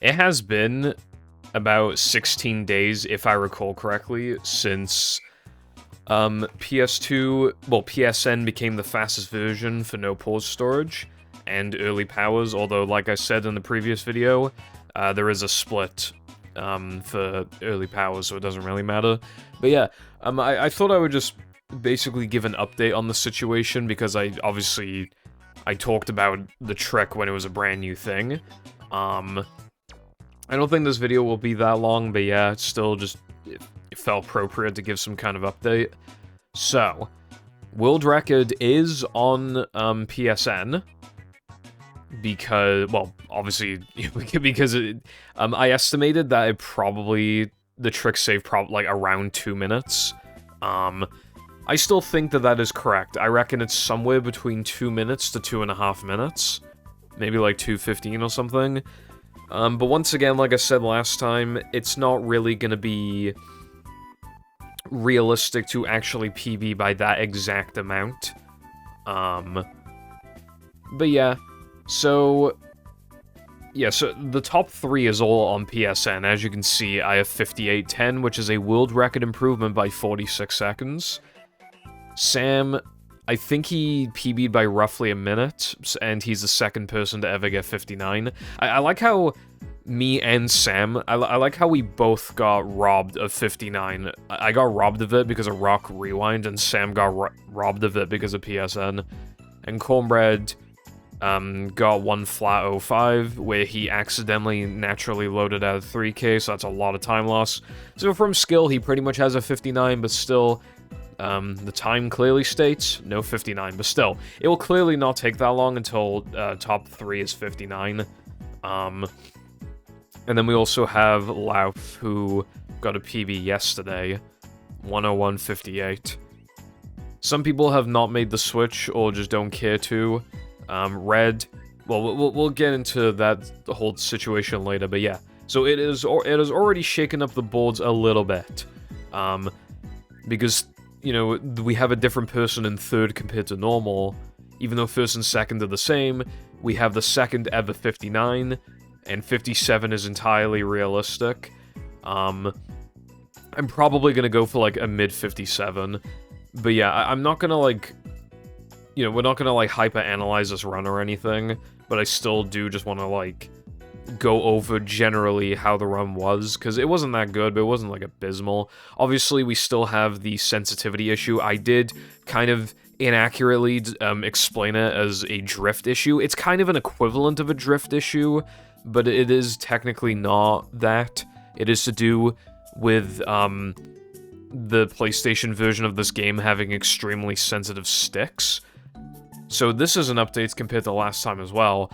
It has been about 16 days, if I recall correctly, since PS2, well, PSN became the fastest version for no pause storage and early powers, although, like I said in the previous video, there is a split for early powers, so it doesn't really matter. But yeah, I thought I would just basically give an update on the situation, because I talked about the trick when it was a brand new thing. I don't think this video will be that long, but yeah, it's still just, it felt appropriate to give some kind of update. So, world record is on PSN, because, well, obviously, because I estimated that the trick saved like around 2 minutes. I still think that is correct. I reckon it's somewhere between 2 minutes to 2.5 minutes. Maybe like 2:15 or something. But once again, like I said last time, it's not really gonna be realistic to actually PB by that exact amount. But yeah, so the top 3 is all on PSN. As you can see, I have 58:10, which is a world record improvement by 46 seconds. Sam, I think he PB'd by roughly a minute, and he's the second person to ever get 59. I like how me and Sam, I like how we both got robbed of 59. I got robbed of it because of Rock Rewind, and Sam got robbed of it because of PSN. And Cornbread got 1 flat 05, where he accidentally naturally loaded out of 3K, so that's a lot of time loss. So from skill, he pretty much has a 59, but still, the time clearly states no 59, but still, it will clearly not take that long until top 3 is 59. And then we also have Lauf, who got a PB yesterday, 101.58. Some people have not made the switch, or just don't care to. Red, well, we'll get into the whole situation later, but yeah. So it has already shaken up the boards a little bit. Because, you know, we have a different person in third compared to normal. Even though first and second are the same, we have the second ever 59, and 57 is entirely realistic. I'm probably gonna go for, like, a mid-57. But yeah, I'm not gonna, like, you know, we're not gonna, like, hyper-analyze this run or anything, but I still do just want to, like, go over generally how the run was, because it wasn't that good, but it wasn't, like, abysmal. Obviously, we still have the sensitivity issue. I did kind of inaccurately explain it as a drift issue. It's kind of an equivalent of a drift issue, but it is technically not that. It is to do with, the PlayStation version of this game having extremely sensitive sticks. So this is an update compared to last time as well.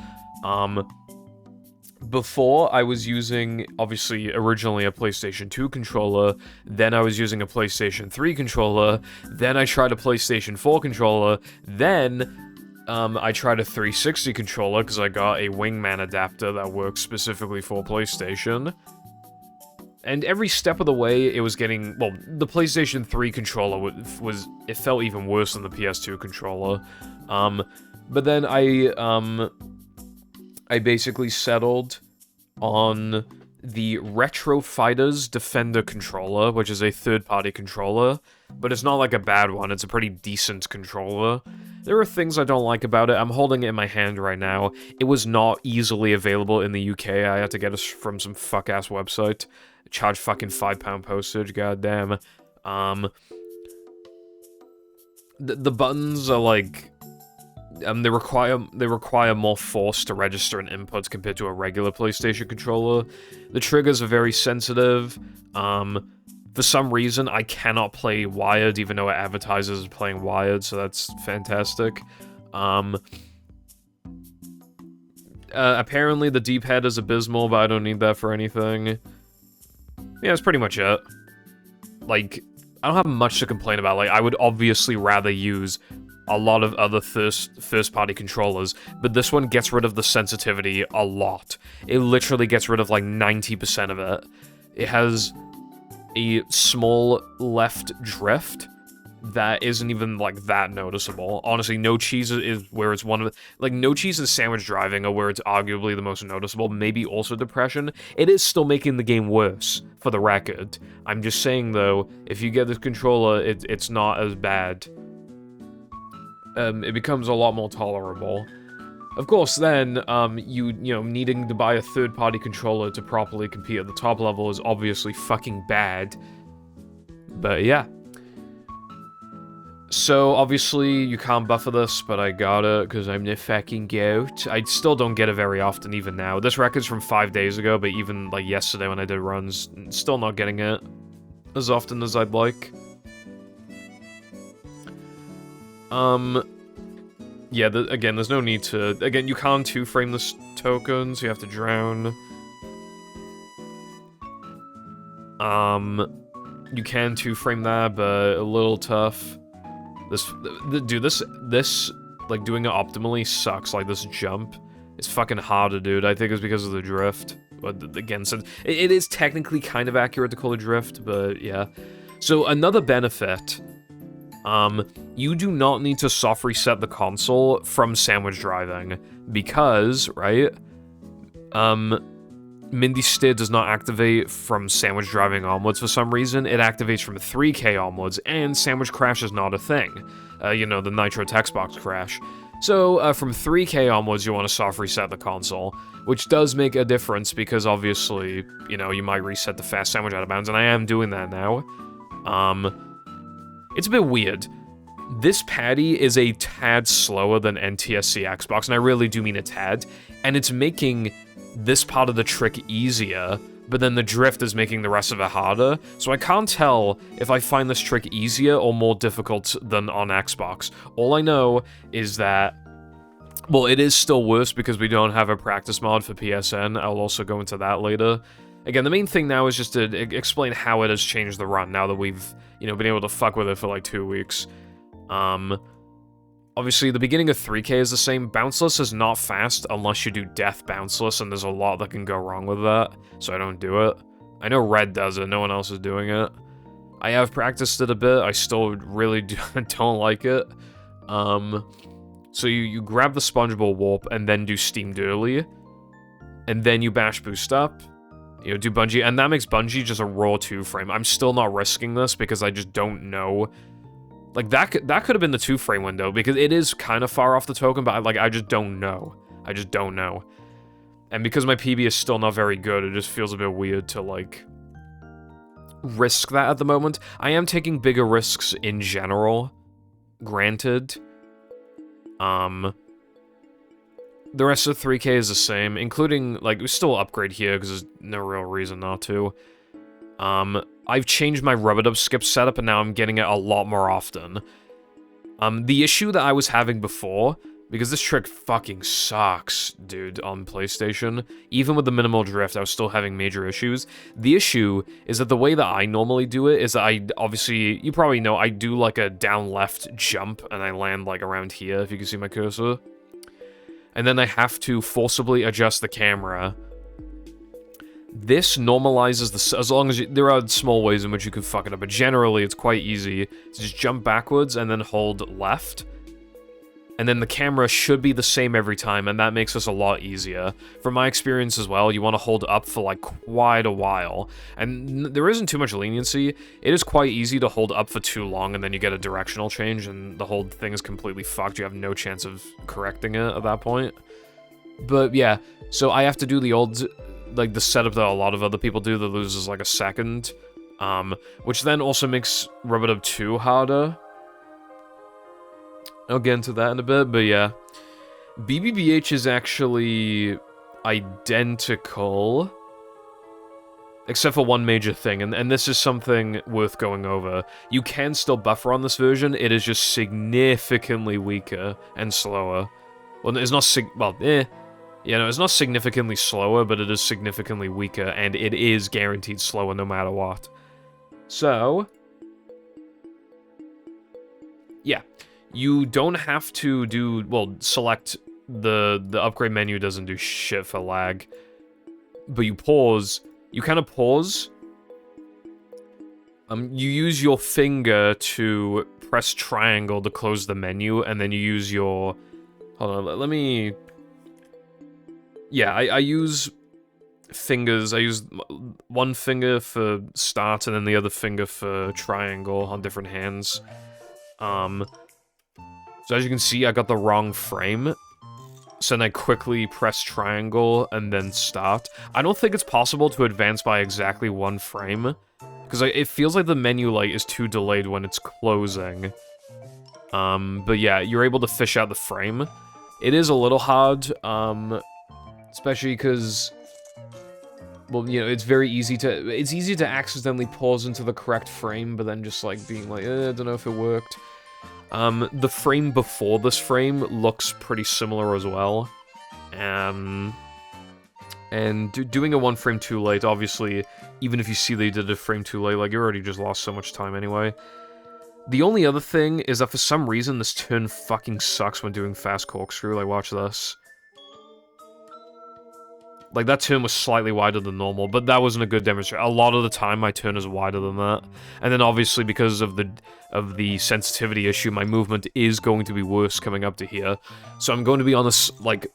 Before, I was using, obviously, originally a PlayStation 2 controller, then I was using a PlayStation 3 controller, then I tried a PlayStation 4 controller, then I tried a 360 controller because I got a Wingman adapter that works specifically for PlayStation. And every step of the way, it was getting, well, the PlayStation 3 controller it felt even worse than the PS2 controller. But then I basically settled on the Retro Fighters Defender controller, which is a third-party controller, but it's not like a bad one, it's a pretty decent controller. There are things I don't like about it. I'm holding it in my hand right now. It was not easily available in the UK. I had to get it from some fuck-ass website. Charge fucking £5 postage, goddamn. The buttons are like, they require more force to register an input compared to a regular PlayStation controller. The triggers are very sensitive. For some reason, I cannot play wired, even though it advertises as playing wired, so that's fantastic. Apparently the D-pad is abysmal, but I don't need that for anything. Yeah, that's pretty much it. Like, I don't have much to complain about. Like, I would obviously rather use a lot of other first-party controllers, but this one gets rid of the sensitivity a lot. It literally gets rid of, like, 90% of it. It has a small left drift, that isn't even, like, that noticeable. Honestly, no cheese is where it's one of the... Like, no cheese and sandwich driving are where it's arguably the most noticeable. Maybe also depression. It is still making the game worse, for the record. I'm just saying, though, if you get this controller, it's not as bad. It becomes a lot more tolerable. Of course, then, you know, needing to buy a third-party controller to properly compete at the top level is obviously fucking bad. But, yeah. So, obviously, you can't buffer this, but I got it, because I'm the fucking goat. I still don't get it very often, even now. This record's from 5 days ago, but even, like, yesterday when I did runs, still not getting it as often as I'd like. Yeah, again, there's no need to... Again, you can't two-frame this token, so you have to drown. You can two-frame that, but a little tough. Dude, this, like, doing it optimally sucks. Like, this jump is fucking harder, dude. I think it's because of the drift. But, again, so it is technically kind of accurate to call it drift, but, yeah. So, another benefit, you do not need to soft reset the console from sandwich driving, because, right, Mindy Steer does not activate from sandwich driving onwards for some reason. It activates from 3K onwards, and sandwich crash is not a thing. You know, the Nitro text box crash. So, from 3K onwards, you want to soft reset the console, which does make a difference because, obviously, you know, you might reset the fast sandwich out of bounds, and I am doing that now. It's a bit weird. This patty is a tad slower than NTSC Xbox, and I really do mean a tad, and it's making this part of the trick easier, but then the drift is making the rest of it harder, so I can't tell if I find this trick easier or more difficult than on Xbox. All I know is that, well, it is still worse because we don't have a practice mod for PSN. I'll also go into that later. Again, the main thing now is just to explain how it has changed the run now that we've, you know, been able to fuck with it for like 2 weeks. Obviously, the beginning of 3K is the same. Bounceless is not fast unless you do death bounceless, and there's a lot that can go wrong with that, so I don't do it. I know Red does it, no one else is doing it. I have practiced it a bit, I still really don't like it. So you grab the Spongeable Warp and then do Steamed Early, and then you bash Boost Up, you know, do Bungee, and that makes Bungee just a raw 2-frame. I'm still not risking this because I just don't know. Like, that could have been the 2-frame window, because it is kind of far off the token, but, I just don't know. I just don't know. And because my PB is still not very good, it just feels a bit weird to, like, risk that at the moment. I am taking bigger risks in general, granted. The rest of 3K is the same, including, like, we still upgrade here, because there's no real reason not to. I've changed my rub-a-dub skip setup, and now I'm getting it a lot more often. The issue that I was having before, because this trick fucking sucks, dude, on PlayStation, even with the minimal drift, I was still having major issues. The issue is that the way that I normally do it is that obviously, you probably know, I do, like, a down-left jump, and I land, like, around here, if you can see my cursor. And then I have to forcibly adjust the camera. This normalizes the... As long as there are small ways in which you can fuck it up, but generally it's quite easy to just jump backwards and then hold left. And then the camera should be the same every time, and that makes this a lot easier. From my experience as well, you want to hold up for, like, quite a while. And there isn't too much leniency. It is quite easy to hold up for too long, and then you get a directional change, and the whole thing is completely fucked. You have no chance of correcting it at that point. But, yeah, so I have to do the old... like, the setup that a lot of other people do that loses, like, a second. Which then also makes Rub-a-Dub 2 harder. I'll get into that in a bit, but yeah. BBBH is actually identical. Except for one major thing, and this is something worth going over. You can still buffer on this version, it is just significantly weaker and slower. Well, it's not you know, it's not significantly slower, but it is significantly weaker, and it is guaranteed slower no matter what. So, yeah. You don't have to do, well, select the upgrade menu doesn't do shit for lag. But you pause, you kind of pause. You use your finger to press triangle to close the menu, and then you use your... Hold on, let me... Yeah, I use fingers. I use one finger for start, and then the other finger for triangle on different hands. So as you can see, I got the wrong frame. So then I quickly press triangle and then start. I don't think it's possible to advance by exactly one frame, because it feels like the menu light is too delayed when it's closing. But yeah, you're able to fish out the frame. It is a little hard, especially because, well, you know, it's easy to accidentally pause into the correct frame, but then just, like, being like, I don't know if it worked. The frame before this frame looks pretty similar as well. And doing a one frame too late, obviously, even if you see they did a frame too late, like, you already just lost so much time anyway. The only other thing is that for some reason this turn fucking sucks when doing fast corkscrew. Like, watch this. Like, that turn was slightly wider than normal, but that wasn't a good demonstration. A lot of the time, my turn is wider than that. And then, obviously, because of the sensitivity issue, my movement is going to be worse coming up to here. So I'm going to be on this, like...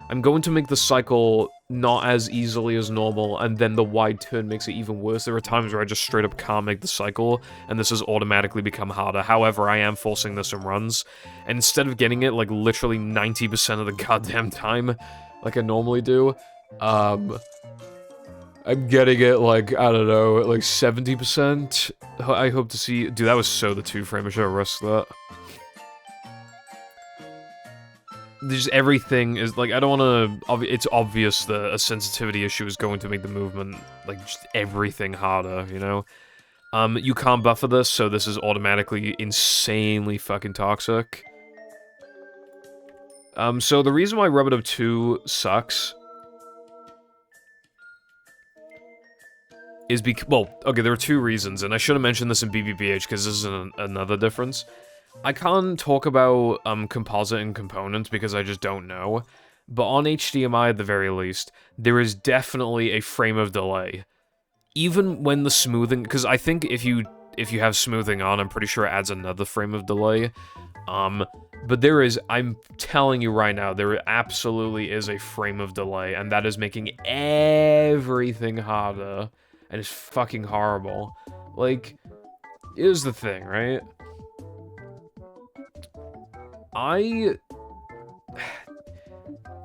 I'm going to make the cycle not as easily as normal, and then the wide turn makes it even worse. There are times where I just straight up can't make the cycle, and this has automatically become harder. However, I am forcing this in runs, and instead of getting it, like, literally 90% of the goddamn time, like I normally do, I'm getting it, like, I don't know, like 70%. I hope to see... Dude, that was so the two-frame. I should have risked that. Just everything is, like, I don't want to... It's obvious that a sensitivity issue is going to make the movement, like, just everything harder, you know? You can't buffer this, so this is automatically insanely fucking toxic. So the reason why Rub-a-Dub 2 sucks... is because, well, okay, there are two reasons, and I should have mentioned this in BBBH, because this is another difference. I can't talk about, composite and components, because I just don't know, but on HDMI, at the very least, there is definitely a frame of delay. Even when the smoothing, because I think if you have smoothing on, I'm pretty sure it adds another frame of delay, but there is, I'm telling you right now, there absolutely is a frame of delay, and that is making everything harder. And it's fucking horrible. Like, here's the thing, right?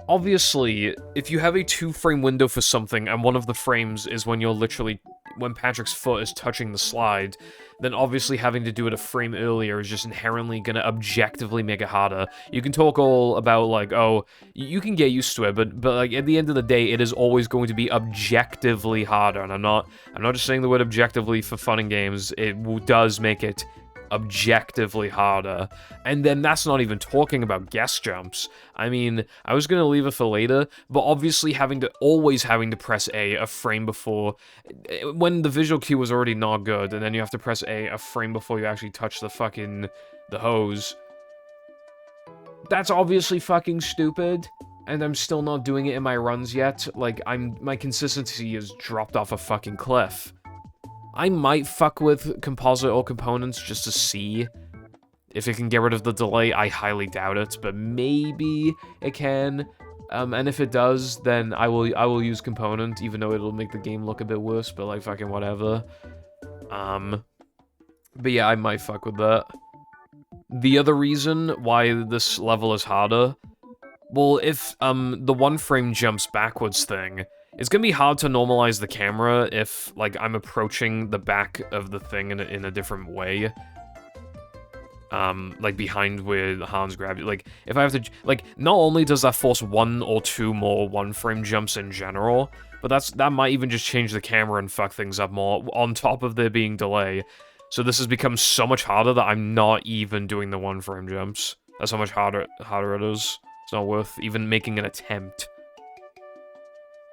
Obviously, if you have a two-frame window for something, and one of the frames is when you're literally... when Patrick's foot is touching the slide, then obviously having to do it a frame earlier is just inherently gonna objectively make it harder. You can talk all about, like, oh, you can get used to it, but like, at the end of the day, it is always going to be objectively harder, and I'm not just saying the word objectively for fun and games, it does make it objectively harder. And then that's not even talking about guest jumps. I mean, I was gonna leave it for later, but obviously always having to press A frame before, when the visual cue was already not good, and then you have to press A frame before you actually touch the hose. That's obviously fucking stupid, and I'm still not doing it in my runs yet. Like, my consistency has dropped off a fucking cliff. I might fuck with composite or components just to see if it can get rid of the delay. I highly doubt it, but maybe it can. And if it does, then I will use component, even though it'll make the game look a bit worse, but like fucking whatever. But yeah, I might fuck with that. The other reason why this level is harder, well, if the one frame jumps backwards thing, it's gonna be hard to normalize the camera if, like, I'm approaching the back of the thing in a different way. Like, behind where Hans grabbed you. Like, if I have to, like, not only does that force one or two more one-frame jumps in general, but that might even just change the camera and fuck things up more, on top of there being delay. So this has become so much harder that I'm not even doing the one-frame jumps. That's how much harder it is. It's not worth even making an attempt.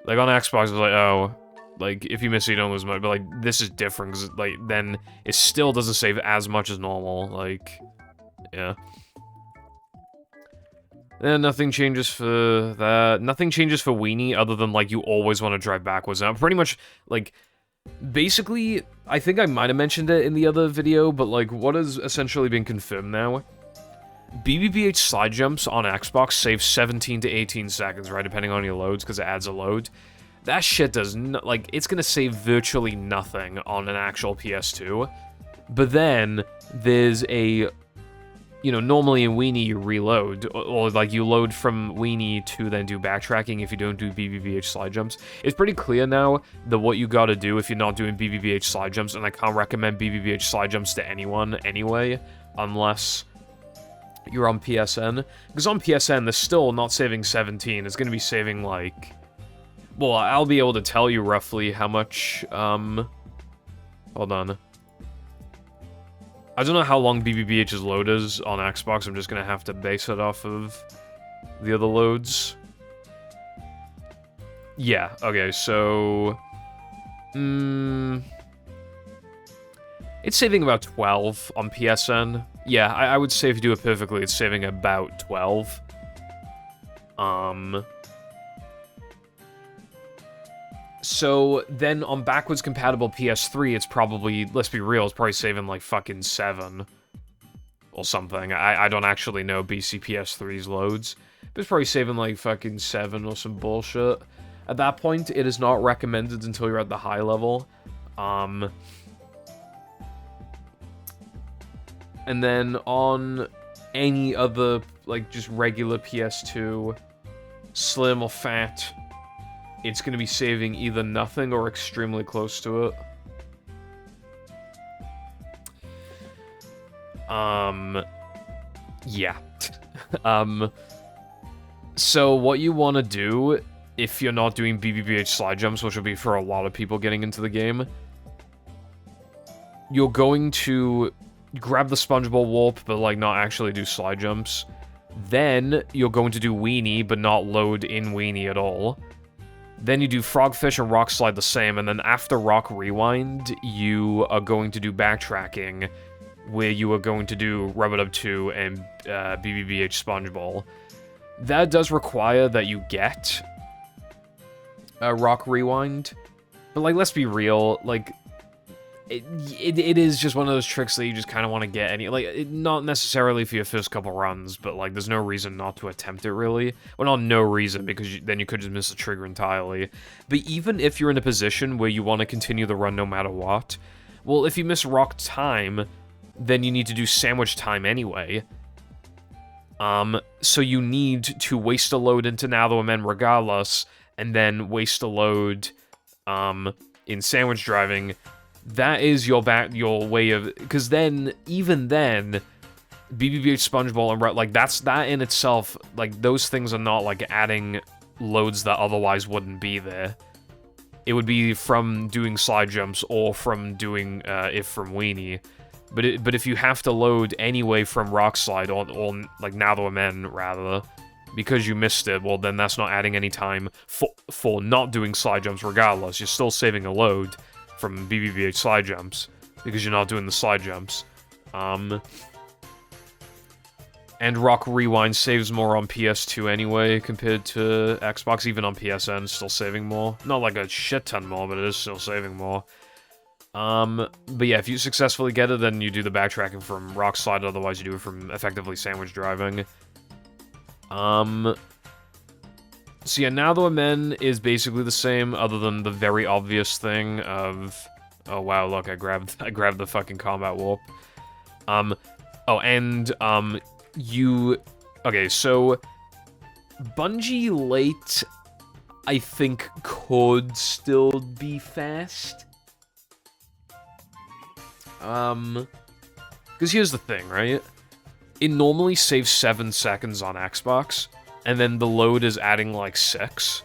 Like, on Xbox, it's like, oh, like, if you miss it, you don't lose much, but, like, this is different, because, like, then it still doesn't save as much as normal, like, yeah. And nothing changes for that. Nothing changes for Weenie, other than, like, you always want to drive backwards. Now, pretty much, like, basically, I think I might have mentioned it in the other video, but, like, what has essentially been confirmed now? BBBH slide jumps on Xbox save 17 to 18 seconds, right, depending on your loads, because it adds a load. That shit does not, like, it's gonna save virtually nothing on an actual PS2. But then, there's a, you know, normally in Weenie you reload, or like you load from Weenie to then do backtracking if you don't do BBBH slide jumps. It's pretty clear now that what you gotta do if you're not doing BBBH slide jumps, and I can't recommend BBBH slide jumps to anyone anyway, unless you're on PSN. Because on PSN, they're still not saving 17, it's gonna be saving like... Well, I'll be able to tell you roughly how much, hold on. I don't know how long BBBH's load is on Xbox, I'm just gonna have to base it off of the other loads. Yeah, okay, so... It's saving about 12 on PSN. Yeah, I would say if you do it perfectly, it's saving about 12. So, then on backwards compatible PS3, it's probably, let's be real, it's probably saving like fucking 7. Or something. I don't actually know BC PS3's loads. But it's probably saving like fucking 7 or some bullshit. At that point, it is not recommended until you're at the high level. And then on any other, like, just regular PS2, slim or fat, it's going to be saving either nothing or extremely close to it. Yeah. So what you want to do, if you're not doing BBBH slide jumps, which will be for a lot of people getting into the game, you're going to grab the Spongeball Warp, but, like, not actually do slide jumps. Then, you're going to do Weenie, but not load in Weenie at all. Then you do Frogfish and Rock Slide the same, and then after Rock Rewind, you are going to do backtracking, where you are going to do Rub-a-Dub 2 and BBBH Spongeball. That does require that you get a Rock Rewind, but, like, let's be real, like, it is just one of those tricks that you just kind of want to get not necessarily for your first couple runs, but, like, there's no reason not to attempt it, really. Well, not no reason, because then you could just miss the trigger entirely. But even if you're in a position where you want to continue the run no matter what, well, if you miss Rock Time, then you need to do Sandwich Time anyway. So you need to waste a load into Now the Men regardless, and then waste a load, in Sandwich Driving. That is your way of... Because then, even then, BBBH Spongeball and... Like, that in itself, like, those things are not, like, adding loads that otherwise wouldn't be there. It would be from doing slide jumps or from doing, if from Weenie. But if you have to load anyway from Rock Slide, or like, Now the Men, rather, because you missed it, well, then that's not adding any time for not doing slide jumps regardless. You're still saving a load from BBBH slide jumps, because you're not doing the slide jumps. And Rock Rewind saves more on PS2 anyway, compared to Xbox. Even on PSN, still saving more. Not like a shit ton more, but it is still saving more. But yeah, if you successfully get it, then you do the backtracking from Rock Slide, otherwise you do it from effectively Sandwich Driving. So yeah, Now the Men is basically the same, other than the very obvious thing of... Oh wow, look, I grabbed the fucking Combat Warp. Okay, so... Bungie Late, I think, could still be fast. Because here's the thing, right? It normally saves 7 seconds on Xbox, and then the load is adding, like, 6.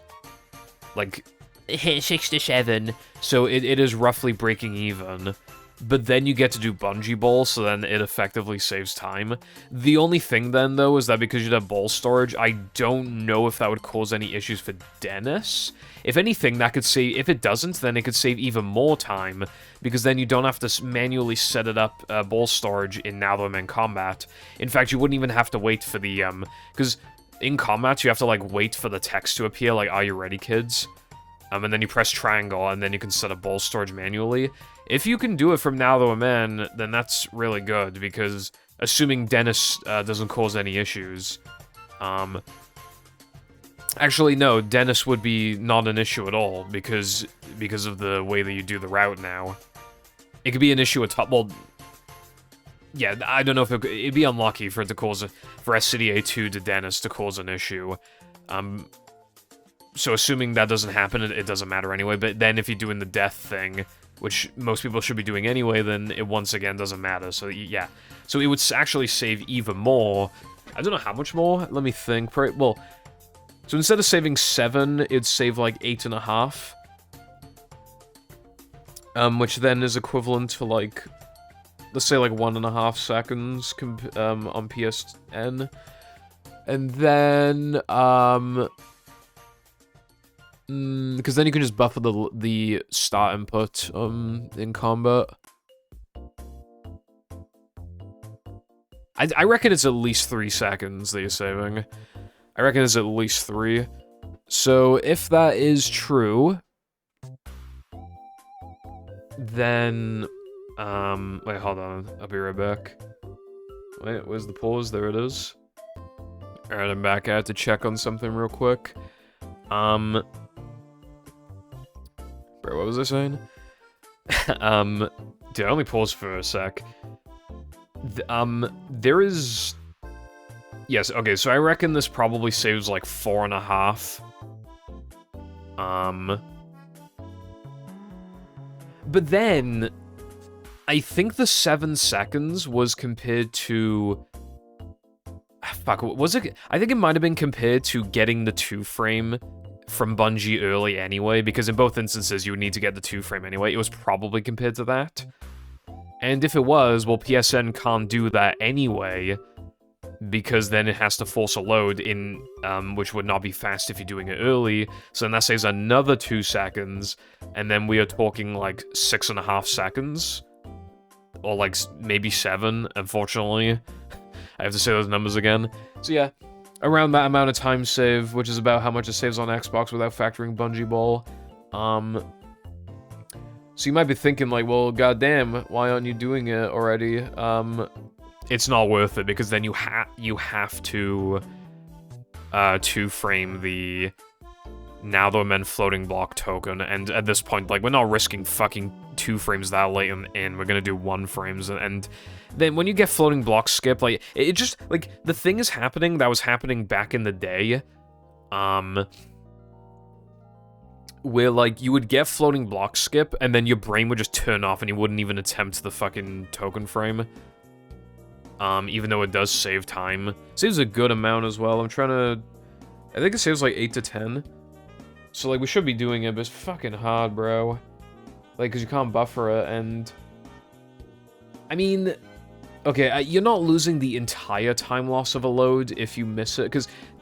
Like, 6 to 7. So it is roughly breaking even. But then you get to do Bungee Bowl, so then it effectively saves time. The only thing then, though, is that because you'd have bowl storage, I don't know if that would cause any issues for Dennis. If anything, that could save... If it doesn't, then it could save even more time, because then you don't have to manually set it up, bowl storage in Now the Men Combat. In fact, you wouldn't even have to wait for the, because in Combat, you have to, like, wait for the text to appear, like, "Are you ready, kids?" And then you press triangle, and then you can set up bowl storage manually. if you can do it from Now to Man, then that's really good, because assuming Dennis doesn't cause any issues, actually, no, Dennis would be not an issue at all, because of the way that you do the route now. It could be an issue at top, well, yeah, I don't know if it'd be unlucky for it to cause, for SCDA2 to Dennis to cause an issue. So assuming that doesn't happen, it doesn't matter anyway, but then if you're doing the death thing, which most people should be doing anyway, then it once again doesn't matter, so yeah. So it would actually save even more. I don't know how much more, let me think. Well, so instead of saving 7, it'd save like 8.5. Which then is equivalent to like, let's say like 1.5 seconds on PSN. And then, because then you can just buffer the start input, in combat. I reckon it's at least 3 seconds that you're saving. I reckon it's at least 3. So if that is true, then, wait, hold on, I'll be right back. Wait, where's the pause? There it is. Alright, I'm back. I had to check on something real quick. Bro, what was I saying? Dude, I only paused for a sec. There is... Yes, okay, so I reckon this probably saves like 4.5. But then, I think the 7 seconds was compared to... Fuck, was it? I think it might have been compared to getting the 2-frame from Bungie early anyway, because in both instances you would need to get the 2-frame anyway. It was probably compared to that. And if it was, well, PSN can't do that anyway, because then it has to force a load in, which would not be fast if you're doing it early, so then that saves another 2 seconds, and then we are talking like 6.5 seconds, or like maybe 7, unfortunately. I have to say those numbers again. So yeah, around that amount of time save, which is about how much it saves on Xbox without factoring Bungie Ball. So you might be thinking like, well, goddamn, why aren't you doing it already? It's not worth it, because then you have to 2-frame the Now the Men floating block token, and at this point, like, we're not risking fucking 2 frames that late in, we're gonna do 1 frames, and then when you get floating block skip, like, it just, like, the thing is happening that was happening back in the day, where, like, you would get floating block skip, and then your brain would just turn off, and you wouldn't even attempt the fucking token frame. Even though it does save time. Saves a good amount as well. I think it saves like 8 to 10. So, like, we should be doing it, but it's fucking hard, bro. Like, because you can't buffer it, and... I mean... Okay, you're not losing the entire time loss of a load if you miss it,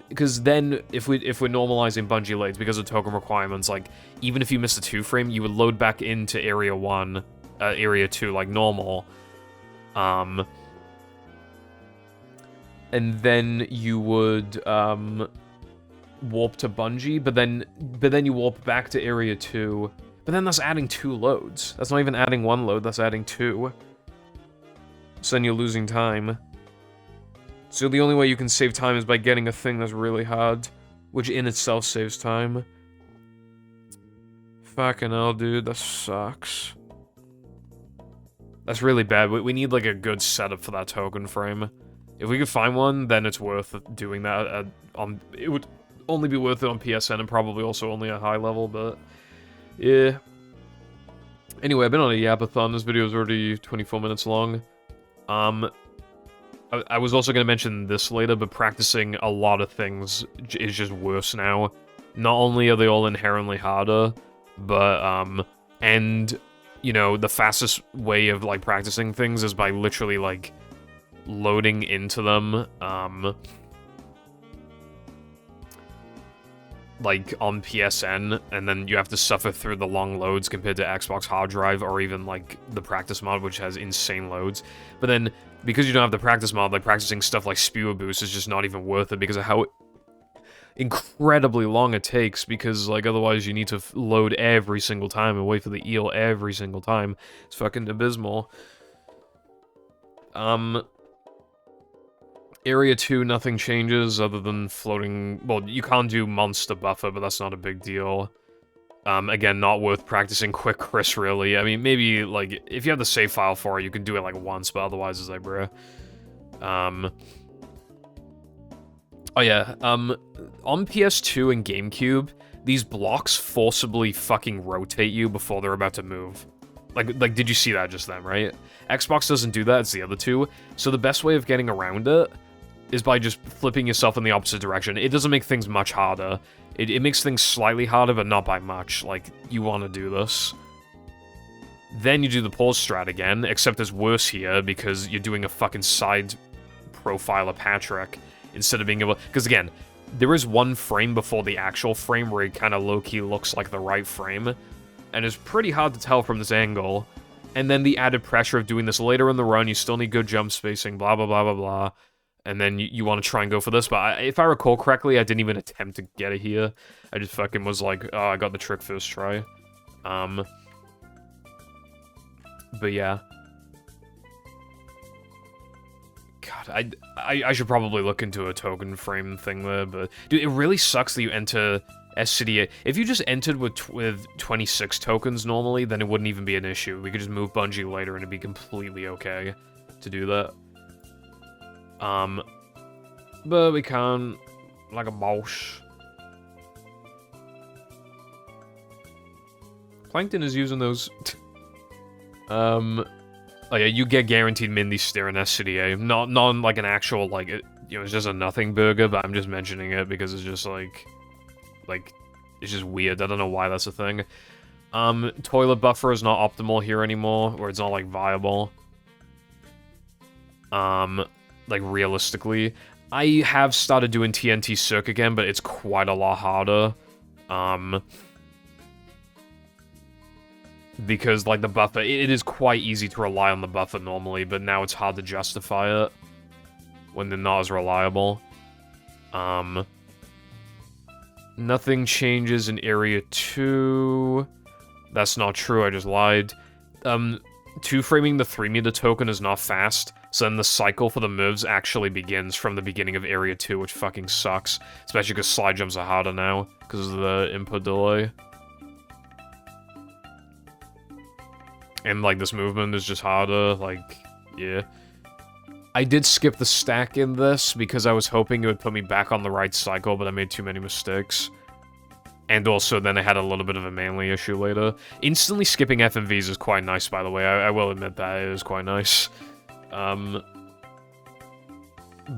because then, if we're normalizing Bungie lates because of token requirements, like, even if you miss the 2-frame, you would load back into Area 1, Area 2, like normal. And then you would, warp to Bungie, but then you warp back to Area 2. But then that's adding 2 loads. That's not even adding 1 load, that's adding 2. So then you're losing time. So the only way you can save time is by getting a thing that's really hard, which in itself saves time. Fucking hell, dude, that sucks. That's really bad. We need, like, a good setup for that token frame. If we could find one, then it's worth doing that. It would only be worth it on PSN and probably also only a high level, but yeah. Anyway, I've been on a yapathon. This video is already 24 minutes long. I was also going to mention this later, but practicing a lot of things is just worse now. Not only are they all inherently harder, but, and, you know, the fastest way of, like, practicing things is by literally, like, loading into them, like, on PSN, and then you have to suffer through the long loads compared to Xbox hard drive, or even, like, the practice mod, which has insane loads. But then, because you don't have the practice mod, like, practicing stuff like Spewer Boost is just not even worth it because of how incredibly long it takes, because, like, otherwise you need to load every single time and wait for the eel every single time. It's fucking abysmal. Area 2, nothing changes other than floating... Well, you can't do monster buffer, but that's not a big deal. Again, not worth practicing quick Chris, really. I mean, maybe, like, if you have the save file for it, you can do it, like, once, but otherwise it's like, bruh. Oh yeah, on PS2 and GameCube, these blocks forcibly fucking rotate you before they're about to move. Like, did you see that just then, right? Xbox doesn't do that, it's the other two. So the best way of getting around it is by just flipping yourself in the opposite direction. It doesn't make things much harder. It makes things slightly harder, but not by much. Like, you want to do this. Then you do the pause strat again, except it's worse here, because you're doing a fucking side profile of Patrick, instead of being able... Because again, there is one frame before the actual frame where it kind of low-key looks like the right frame, and it's pretty hard to tell from this angle. And then the added pressure of doing this later in the run, you still need good jump spacing, blah, blah, blah, blah, blah. And then you want to try and go for this, but if I recall correctly, I didn't even attempt to get it here. I just fucking was like, oh, I got the trick first try. But yeah. God, I should probably look into a token frame thing there, but... Dude, it really sucks that you enter SCDA. If you just entered with 26 tokens normally, then it wouldn't even be an issue. We could just move Bungie later and it'd be completely okay to do that. But we can't, like a boss. Plankton is using those. Oh yeah, you get guaranteed Mindy Steer in SCDA. Not like an actual, like, it's just a nothing burger, but I'm just mentioning it because it's just like, it's just weird. I don't know why that's a thing. Toilet buffer is not optimal here anymore, or it's not, like, viable. Like, realistically. I have started doing TNT Circ again, but it's quite a lot harder. Because, like, the buffer, it is quite easy to rely on the buffer normally, but now it's hard to justify it when they're not as reliable. Nothing changes in Area 2. That's not true, I just lied. Two-framing the 3-meter token is not fast, so then the cycle for the moves actually begins from the beginning of Area 2, which fucking sucks. Especially because slide jumps are harder now, because of the input delay. And, like, this movement is just harder, like, yeah. I did skip the stack in this, because I was hoping it would put me back on the right cycle, but I made too many mistakes. And also, then I had a little bit of a manly issue later. Instantly skipping FMVs is quite nice, by the way. I will admit that, it is quite nice. But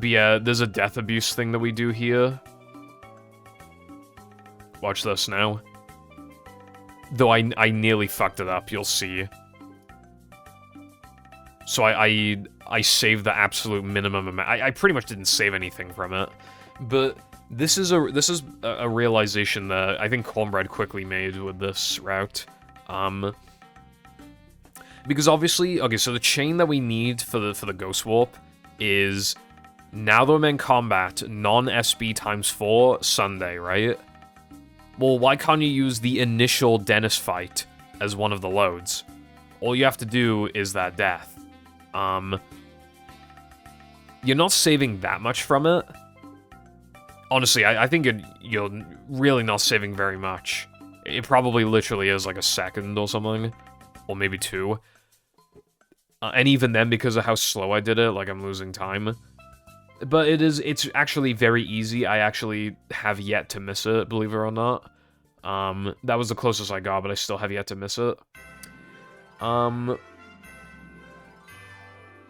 yeah, there's a death abuse thing that we do here. Watch this now. Though I nearly fucked it up, you'll see. So I saved the absolute minimum amount. I pretty much didn't save anything from it. But this is a realization that I think Cornbread quickly made with this route. Because obviously, okay, so the chain that we need for the Ghost Warp is now that we're in combat, non-SB ×4 Sunday, right? Well, why can't you use the initial Dennis fight as one of the loads? All you have to do is that death. You're not saving that much from it. Honestly, I think you're really not saving very much. It probably literally is like a second or something. Or maybe 2. And even then, because of how slow I did it, like, I'm losing time. But it's actually very easy. I actually have yet to miss it, believe it or not. That was the closest I got, but I still have yet to miss it.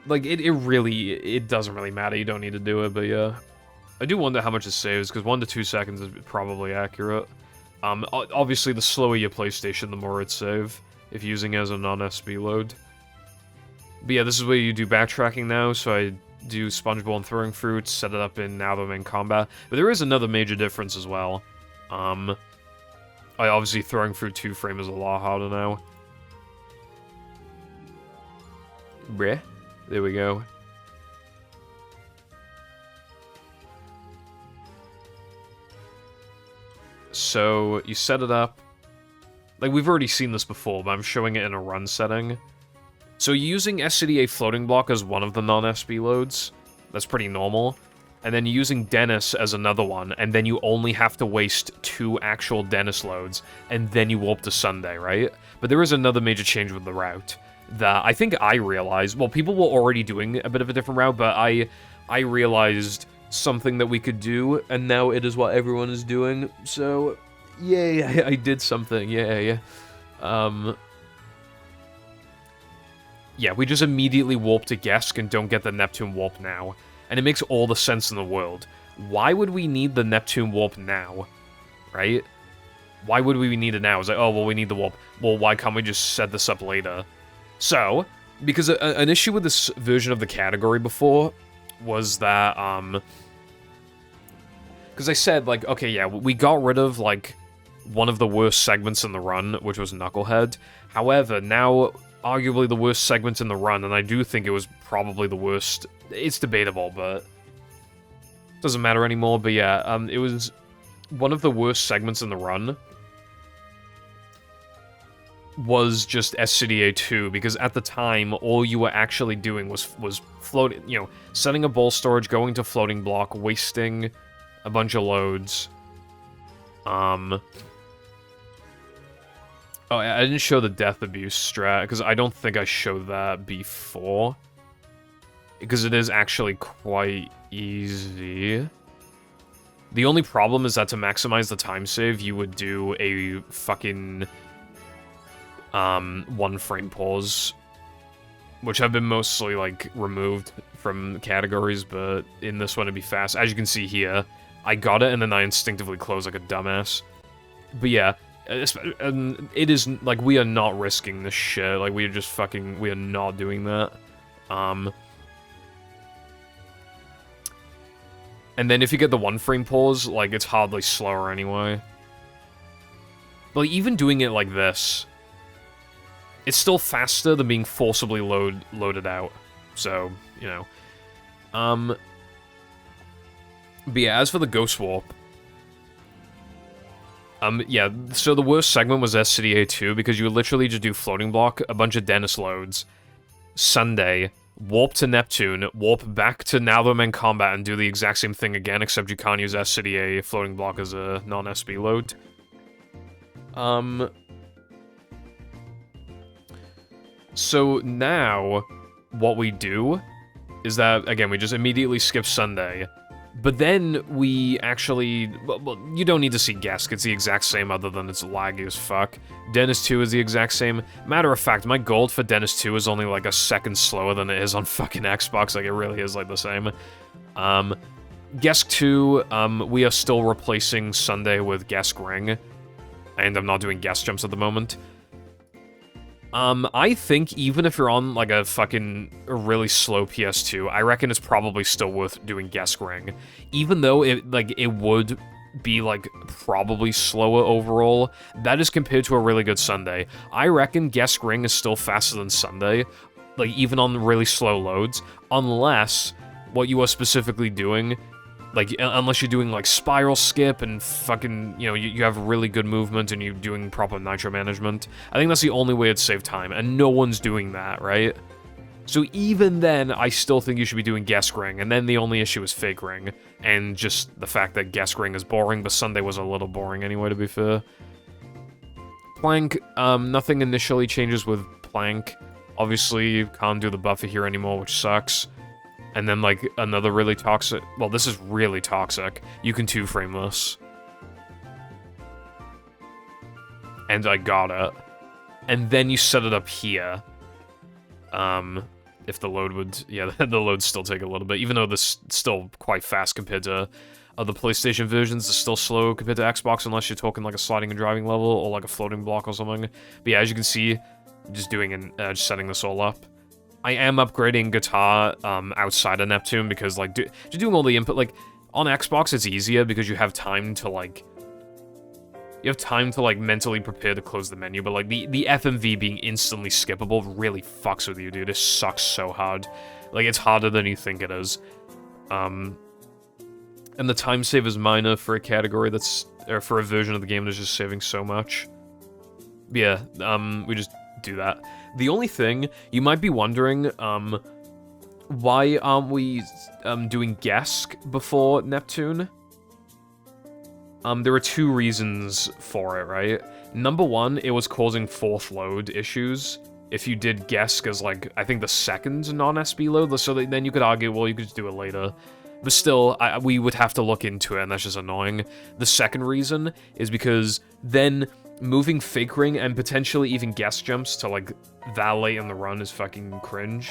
Like, it doesn't really matter. You don't need to do it, but yeah. I do wonder how much it saves, because 1 to 2 seconds is probably accurate. Obviously, the slower your PlayStation, the more it save, if using it as a non-SB load. But yeah, this is where you do backtracking now, so I do Spongeball and Throwing Fruits, set it up in now that I'm in combat. But there is another major difference as well. Obviously, Throwing Fruit 2-frame is a lot harder now. Bleh. There we go. So you set it up. Like, we've already seen this before, but I'm showing it in a run setting. So you're using SCDA floating block as one of the non-SB loads. That's pretty normal. And then you're using Dennis as another one, and then you only have to waste 2 actual Dennis loads, and then you warp to Sunday, right? But there is another major change with the route that I think I realized. Well, people were already doing a bit of a different route, but I realized something that we could do, and now it is what everyone is doing. So, yay, I did something, yay. Yeah, we just immediately warp to Gesk and don't get the Neptune warp now. And it makes all the sense in the world. Why would we need the Neptune warp now? Right? Why would we need it now? It's like, oh, well, we need the warp. Well, why can't we just set this up later? So, because an issue with this version of the category before was that, because I said, like, okay, yeah, we got rid of, like, one of the worst segments in the run, which was Knucklehead. However, now, arguably the worst segment in the run, and I do think it was probably the worst. It's debatable, but it doesn't matter anymore. But yeah, it was one of the worst segments in the run was just SCDA 2, because at the time, all you were actually doing was floating, you know, setting a ball storage, going to floating block, wasting a bunch of loads. Oh, I didn't show the death abuse strat, because I don't think I showed that before. Because it is actually quite easy. The only problem is that to maximize the time save, you would do a fucking 1 frame pause, which have been mostly, like, removed from categories, but in this one it'd be fast. As you can see here, I got it, and then I instinctively close like a dumbass. But yeah, it is, like, we are not risking this shit. Like, we are just fucking, we are not doing that. And then if you get the 1 frame pause, like, it's hardly slower anyway. But like, even doing it like this, it's still faster than being forcibly loaded out. So, you know. But yeah, as for the Ghost Warp, yeah, so the worst segment was SCDA 2, because you would literally just do floating block, a bunch of Dennis loads, Sunday, warp to Neptune, warp back to Now They're in Combat, and do the exact same thing again, except you can't use SCDA floating block as a non-SB load. So now, what we do is that, again, we just immediately skip Sunday. But then we actually... Well, you don't need to see Gesk, it's the exact same other than it's laggy as fuck. Dennis 2 is the exact same. Matter of fact, my gold for Dennis 2 is only like a second slower than it is on fucking Xbox, like it really is like the same. Gesk 2, we are still replacing Sunday with Gesk Ring. And I'm not doing Gesk jumps at the moment. I think even if you're on, like, a fucking really slow PS2, I reckon it's probably still worth doing Gesk Ring. Even though it would be, like, probably slower overall, that is compared to a really good Sunday. I reckon Gesk Ring is still faster than Sunday, like, even on really slow loads, unless what you are specifically doing, like, unless you're doing, like, spiral skip and fucking, you know, you have really good movement and you're doing proper nitro management. I think that's the only way to save time, and no one's doing that, right? So even then, I still think you should be doing Gesk Ring, and then the only issue is Fake Ring, and just the fact that Gesk Ring is boring, but Sunday was a little boring anyway, to be fair. Plank, nothing initially changes with Plank. Obviously, you can't do the buffer here anymore, which sucks. And then, like, another really toxic... Well, this is really toxic. You can 2-frame this. And I got it. And then you set it up here. If the load would... Yeah, the loads still take a little bit. Even though this is still quite fast compared to other PlayStation versions. It's still slow compared to Xbox, unless you're talking, like, a sliding and driving level, or, like, a floating block or something. But yeah, as you can see, just just setting this all up. I am upgrading guitar outside of Neptune because, like, just doing all the input, like, on Xbox it's easier because you have time to, like, mentally prepare to close the menu, but, like, the FMV being instantly skippable really fucks with you, dude. It sucks so hard. Like, it's harder than you think it is. And the time save is minor for a category that's, or for a version of the game that's just saving so much. Yeah, we just do that. The only thing, you might be wondering, why aren't we, doing Gesk before Neptune? There are two reasons for it, right? Number one, it was causing fourth load issues. If you did Gesk as, like, I think the second non-SB load, so then you could argue, well, you could just do it later. But still, we would have to look into it, and that's just annoying. The second reason is because then moving Fake Ring and potentially even Guest Jumps to, like, that late in the run is fucking cringe.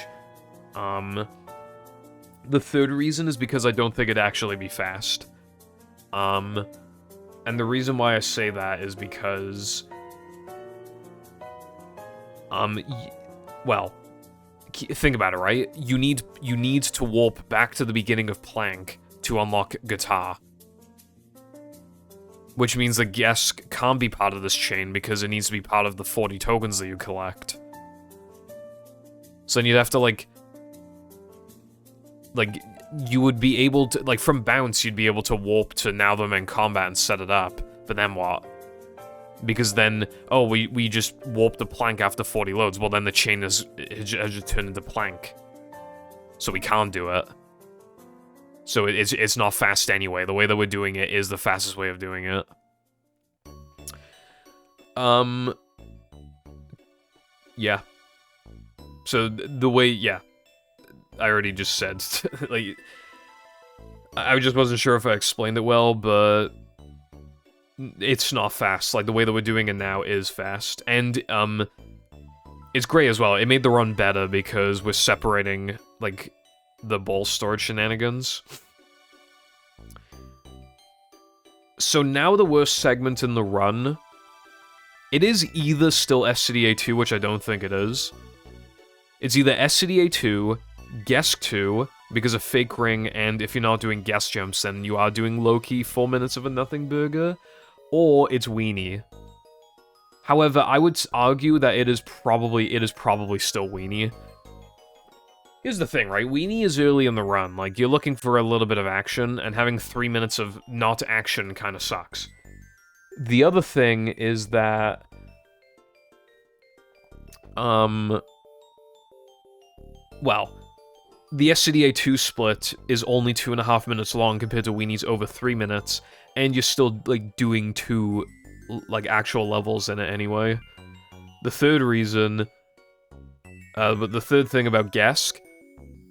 The third reason is because I don't think it'd actually be fast. And the reason why I say that is because... well... think about it, right? You need to warp back to the beginning of Plank to unlock Guitar. Which means that Gesk can't be part of this chain because it needs to be part of the 40 tokens that you collect. So then you'd have to, like, you would be able to, like, from Bounce, you'd be able to warp to Now That I'm in Combat and set it up. But then what? Because then, oh, we just warped the Plank after 40 loads. Well, then the chain has just turned into Plank. So we can't do it. So it's not fast anyway. The way that we're doing it is the fastest way of doing it. Yeah. So the way, yeah. I already just said, like, I just wasn't sure if I explained it well, but it's not fast. Like, the way that we're doing it now is fast. And, it's great as well. It made the run better because we're separating, like, the ball storage shenanigans. So now the worst segment in the run, it is either still SCDA2, which I don't think it is. It's either SCDA2, Gesk 2, because of Fake Ring, and if you're not doing Guest Jumps, then you are doing low-key 4 minutes of a Nothing Burger, or it's Weenie. However, I would argue that it is probably still Weenie. Here's the thing, right? Weenie is early in the run. Like, you're looking for a little bit of action, and having 3 minutes of not action kind of sucks. The other thing is that... well, the SCDA2 split is only 2.5 minutes long compared to Weenie's over 3 minutes, and you're still, like, doing 2, like, actual levels in it anyway. The third reason... but the third thing about Gesk...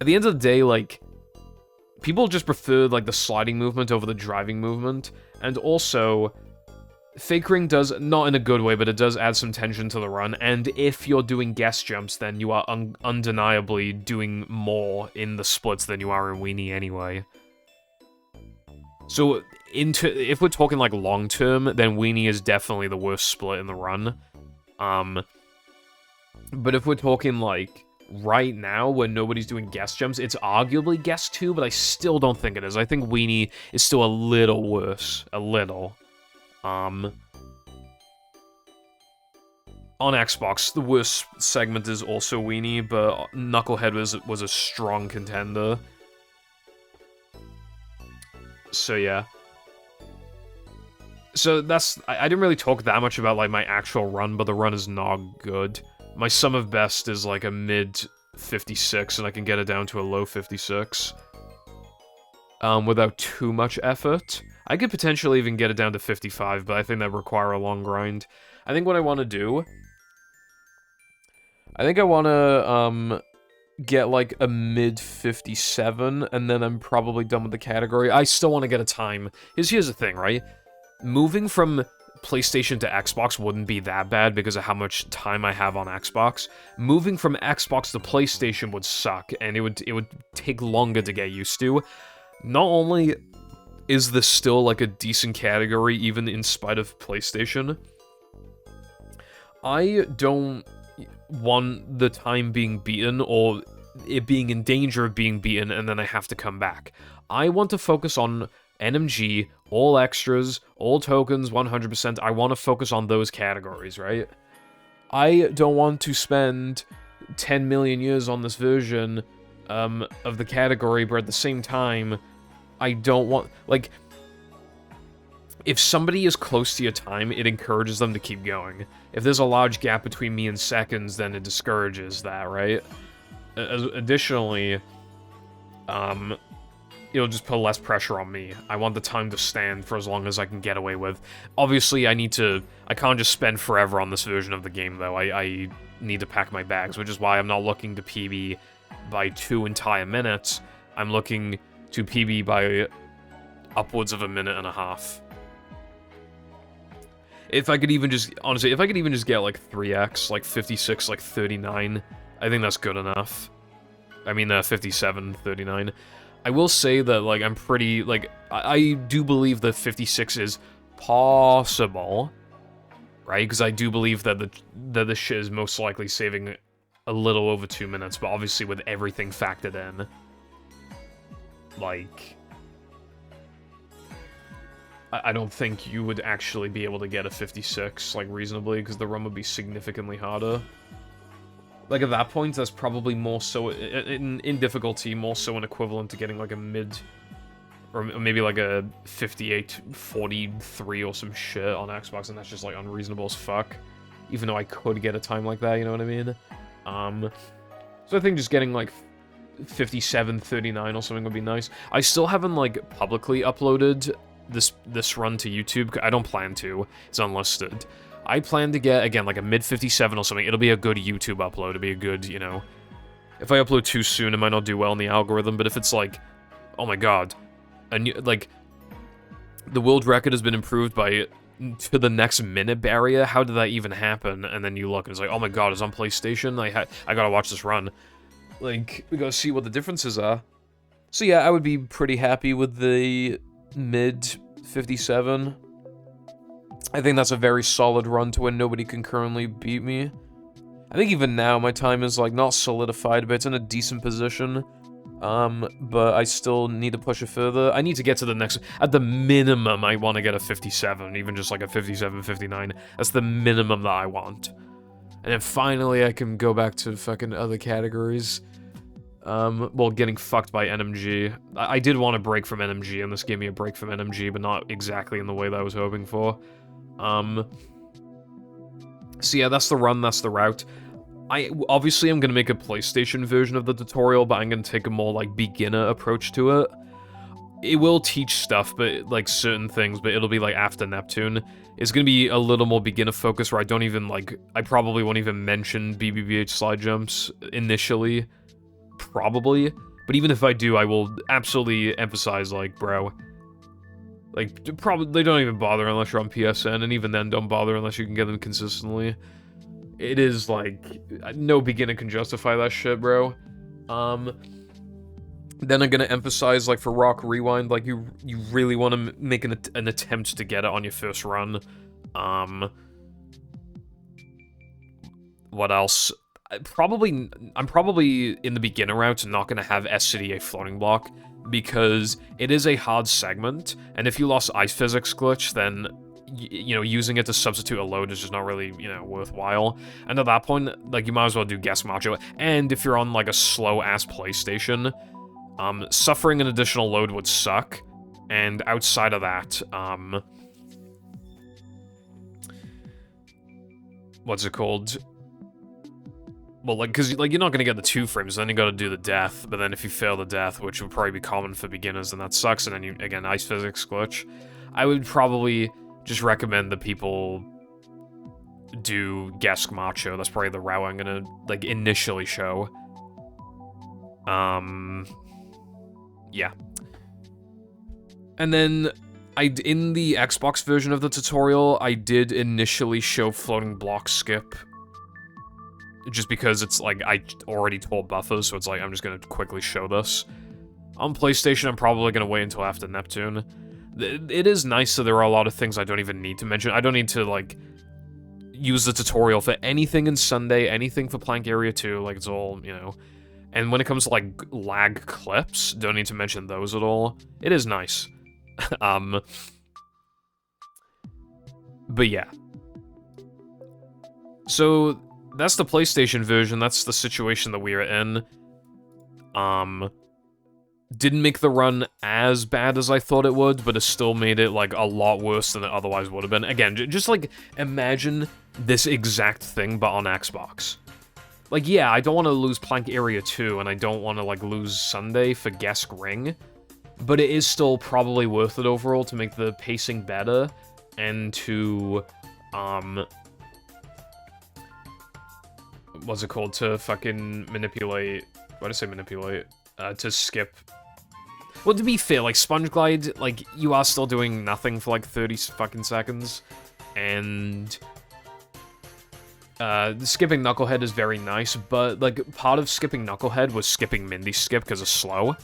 at the end of the day, like, people just prefer, like, the sliding movement over the driving movement, and also, Fake Ring does, not in a good way, but it does add some tension to the run, and if you're doing Guest Jumps, then you are undeniably doing more in the splits than you are in Weenie anyway. So, if we're talking, like, long-term, then Weenie is definitely the worst split in the run. But if we're talking, like, right now, when nobody's doing Guest Jumps, it's arguably Guest 2, but I still don't think it is. I think Weenie is still a little worse. A little. On Xbox, the worst segment is also Weenie, but Knucklehead was a strong contender. So, yeah. So, that's... I didn't really talk that much about, like, my actual run, but the run is not good. My sum of best is, like, a mid-56, and I can get it down to a low 56. Without too much effort. I could potentially even get it down to 55, but I think that would require a long grind. I think what I want to do... I think I want to, get, like, a mid-57, and then I'm probably done with the category. I still want to get a time. Here's the thing, right? Moving from PlayStation to Xbox wouldn't be that bad because of how much time I have on Xbox. Moving from Xbox to PlayStation would suck, and it would take longer to get used to. Not only is this still, like, a decent category, even in spite of PlayStation, I don't want the time being beaten, or it being in danger of being beaten, and then I have to come back. I want to focus on NMG, all extras, all tokens, 100%. I want to focus on those categories, right? I don't want to spend 10 million years on this version of the category, but at the same time, I don't want, like, if somebody is close to your time, it encourages them to keep going. If there's a large gap between me and seconds, then it discourages that, right? Additionally, it'll just put less pressure on me. I want the time to stand for as long as I can get away with. Obviously, I can't just spend forever on this version of the game, though. I need to pack my bags, which is why I'm not looking to PB by 2 entire minutes. I'm looking to PB by upwards of a minute and a half. If I could even just, honestly, if I could even just get, like, 3x, like 56, like 39, I think that's good enough. I mean, 57, 39. I will say that, like, I'm pretty, like, I do believe that 56 is possible, right? Because I do believe that the shit is most likely saving a little over 2 minutes, but obviously with everything factored in. Like, I don't think you would actually be able to get a 56, like, reasonably, because the run would be significantly harder. Like, at that point, that's probably more so, in difficulty, more so an equivalent to getting, like, a mid, or maybe, like, a 58, 43 or some shit on Xbox, and that's just, like, unreasonable as fuck. Even though I could get a time like that, you know what I mean? So I think just getting, like, 57, 39 or something would be nice. I still haven't, like, publicly uploaded this run to YouTube. I don't plan to. It's unlisted. I plan to get, again, like a mid-57 or something. It'll be a good YouTube upload. It'll be a good, you know... If I upload too soon, it might not do well in the algorithm, but if it's like, oh my god, like, the world record has been improved by to the next minute barrier, how did that even happen? And then you look and it's like, oh my god, it's on PlayStation? I gotta watch this run. Like, we gotta see what the differences are. So yeah, I would be pretty happy with the mid-57. I think that's a very solid run to where nobody can currently beat me. I think even now, my time is, like, not solidified, but it's in a decent position. But I still need to push it further. I need to get to the next... At the minimum, I want to get a 57, even just, like, a 57, 59. That's the minimum that I want. And then finally, I can go back to fucking other categories. Well, getting fucked by NMG. I did want a break from NMG, and this gave me a break from NMG, but not exactly in the way that I was hoping for. So yeah, that's the run, that's the route. Obviously, I'm gonna make a PlayStation version of the tutorial, but I'm gonna take a more, like, beginner approach to it. It will teach stuff, but, like, certain things, but it'll be, like, after Neptune. It's gonna be a little more beginner-focused, where I don't even, like, I probably won't even mention BBBH slide jumps initially. Probably. But even if I do, I will absolutely emphasize, like, bro... Like, probably, they don't even bother unless you're on PSN, and even then, don't bother unless you can get them consistently. It is, like, no beginner can justify that shit, bro. Then I'm gonna emphasize, like, for Rock Rewind, like, you really want to make an attempt to get it on your first run. What else? I'm probably in the beginner route not gonna have SCDA floating block, because it is a hard segment, and if you lost Ice Physics Glitch, then, you know, using it to substitute a load is just not really, you know, worthwhile. And at that point, like, you might as well do Guess Macho, and if you're on, like, a slow-ass PlayStation, suffering an additional load would suck, and outside of that, what's it called? Well, like, because, like, you're not gonna get the 2 frames, then you gotta do the death, but then if you fail the death, which would probably be common for beginners, then that sucks, and then you, again, Ice Physics Glitch. I would probably just recommend that people do Gesk Macho. That's probably the route I'm gonna, like, initially show. Yeah. And then, in the Xbox version of the tutorial, I did initially show floating block skip, just because it's, like, I already told buffers, so it's like, I'm just gonna quickly show this. On PlayStation, I'm probably gonna wait until after Neptune. It is nice that there are a lot of things I don't even need to mention. I don't need to, like, use the tutorial for anything in Sunday, anything for Plank Area 2, like, it's all, you know. And when it comes to, like, lag clips, don't need to mention those at all. It is nice. But yeah. So, that's the PlayStation version, that's the situation that we are in. didn't make the run as bad as I thought it would, but it still made it, like, a lot worse than it otherwise would have been. Again, just, like, imagine this exact thing, but on Xbox. Like, yeah, I don't want to lose Plank Area 2, and I don't want to, like, lose Sunday for Guess Ring, but it is still probably worth it overall to make the pacing better, and to, what's it called? To fucking manipulate... Why did I say manipulate? To skip... Well, to be fair, like, Sponge Glide, like, you are still doing nothing for, like, 30 fucking seconds, and... skipping Knucklehead is very nice, but, like, part of skipping Knucklehead was skipping Mindy Skip because it's slow.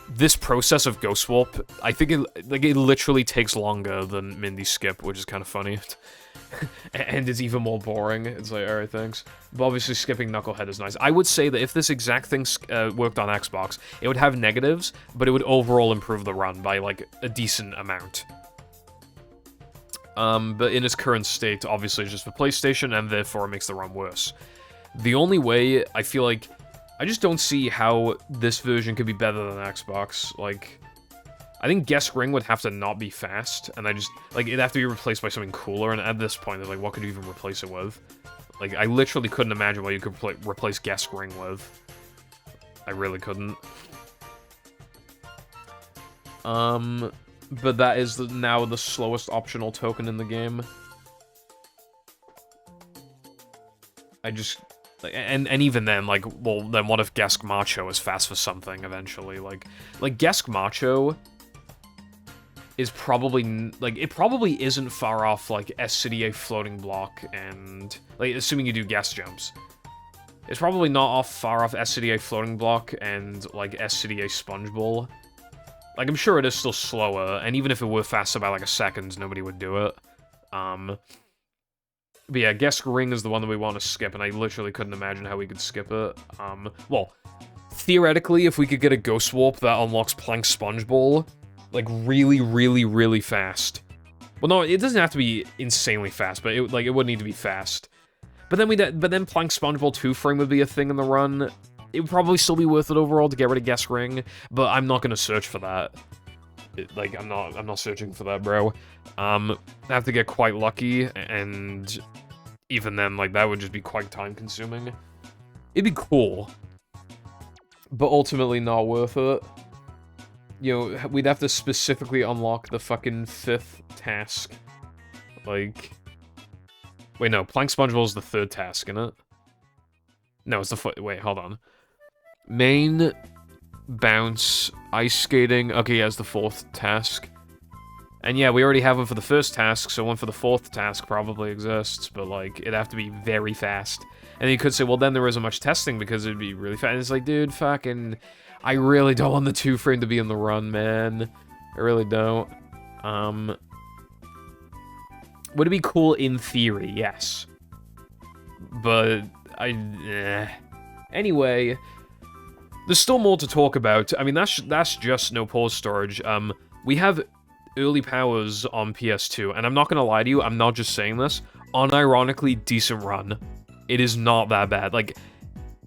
This process of Ghost Warp, I think it literally takes longer than Mindy Skip, which is kind of funny. And it's even more boring. It's like, alright, thanks. But obviously skipping Knucklehead is nice. I would say that if this exact thing worked on Xbox, it would have negatives, but it would overall improve the run by, like, a decent amount. But in its current state, obviously it's just for PlayStation, and therefore it makes the run worse. The only way, I feel like, I just don't see how this version could be better than Xbox. Like, I think Guess Ring would have to not be fast, and I just, like, it'd have to be replaced by something cooler, and at this point, it's like, what could you even replace it with? Like, I literally couldn't imagine what you could replace Guess Ring with. I really couldn't. But that is now the slowest optional token in the game. I just... And even then, like, well, then what if Gesk Macho is fast for something eventually? Like Gesk Macho is probably, like, it probably isn't far off, like, SCDA Floating Block and, like, assuming you do guess jumps. It's probably not far off SCDA Floating Block and, like, SCDA Sponge Ball. Like, I'm sure it is still slower, and even if it were faster by, like, a second, nobody would do it. But yeah, Guess Ring is the one that we want to skip, and I literally couldn't imagine how we could skip it. Well, theoretically, if we could get a Ghost Warp that unlocks Plank Sponge Ball, like, really, really, really fast. Well, no, it doesn't have to be insanely fast, but it would need to be fast. But then Plank Sponge Ball 2 frame would be a thing in the run. It would probably still be worth it overall to get rid of Guess Ring, but I'm not gonna search for that. Like, I'm not searching for that, bro. I have to get quite lucky, and even then, like, that would just be quite time-consuming. It'd be cool, but ultimately not worth it. You know, we'd have to specifically unlock the fucking 5th task. Like... Wait, no, Plank Sponge Ball is the 3rd task, isn't it? No, it's the wait, hold on. Main, bounce, ice skating. Okay, yeah, it's the 4th task. And yeah, we already have one for the 1st task, so one for the 4th task probably exists, but, like, it'd have to be very fast. And you could say, well, then there isn't much testing because it'd be really fast. And it's like, dude, fucking... I really don't want the 2 frame to be in the run, man. I really don't. Would it be cool in theory? Yes. But, Anyway, there's still more to talk about. I mean, that's just no pause storage. We have early powers on PS2, and I'm not gonna lie to you, I'm not just saying this. Unironically, decent run. It is not that bad. Like,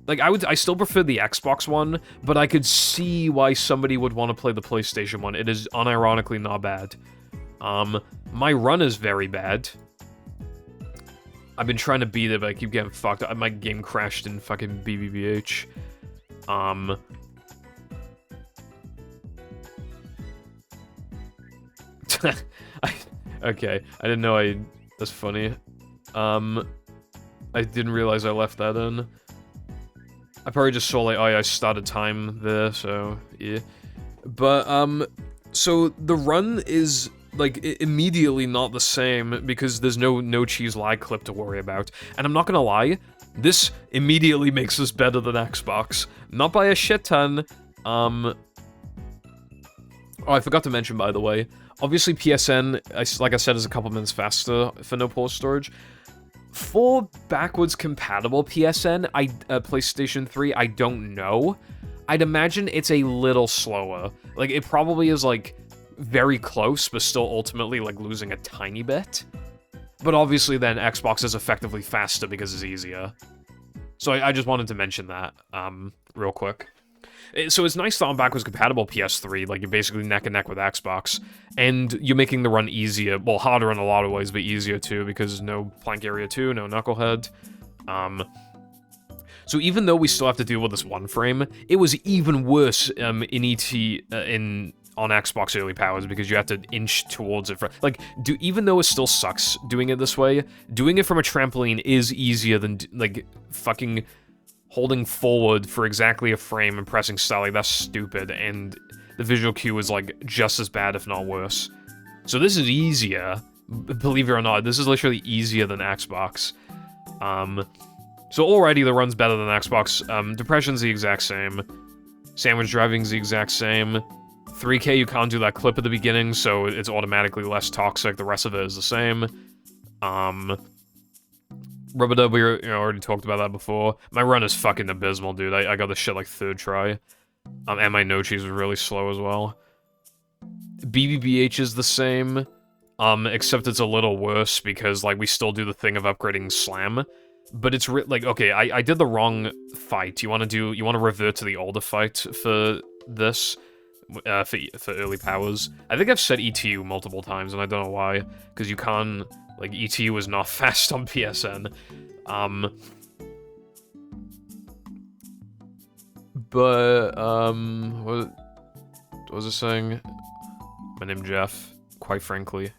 I still prefer the Xbox one, but I could see why somebody would want to play the PlayStation one. It is unironically not bad. My run is very bad. I've been trying to beat it, but I keep getting fucked. My game crashed in fucking BBBH. Okay, I didn't know that's funny. I didn't realize I left that in. I probably just saw, like, oh yeah, I started time there, so, yeah. But, so, the run is, like, immediately not the same, because there's no cheese lag clip to worry about. And I'm not gonna lie, this immediately makes this better than Xbox. Not by a shit ton. Oh, I forgot to mention, by the way, obviously PSN, like I said, is a couple minutes faster for no pause storage. For backwards compatible PSN, PlayStation 3, I don't know. I'd imagine it's a little slower. Like, it probably is, like, very close, but still ultimately, like, losing a tiny bit. But obviously then Xbox is effectively faster because it's easier. So I just wanted to mention that, real quick. So it's nice that on backwards compatible PS3, like you're basically neck and neck with Xbox, and you're making the run easier, well, harder in a lot of ways, but easier too, because no Plank Area 2, no Knucklehead. So even though we still have to deal with this one frame, it was even worse in on Xbox early powers, because you have to inch towards it. Even though it still sucks doing it this way, doing it from a trampoline is easier than, like, fucking holding forward for exactly a frame and pressing start. Like, that's stupid, and the visual cue is, like, just as bad, if not worse. So this is easier, believe it or not. This is literally easier than Xbox. So already the run's better than Xbox. Depression's the exact same. Sandwich driving's the exact same. 3K, you can't do that clip at the beginning, so it's automatically less toxic. The rest of it is the same. Rubber Dub, we already talked about that before. My run is fucking abysmal, dude. I got this shit like third try. And my no cheese was really slow as well. BBBH is the same, except it's a little worse because, like, we still do the thing of upgrading Slam. But it's like, okay, I did the wrong fight. You want to revert to the older fight for this? For early powers. I think I've said ETU multiple times, and I don't know why, because you can't, like, ETU is not fast on PSN. What was I saying? My name Jeff, quite frankly.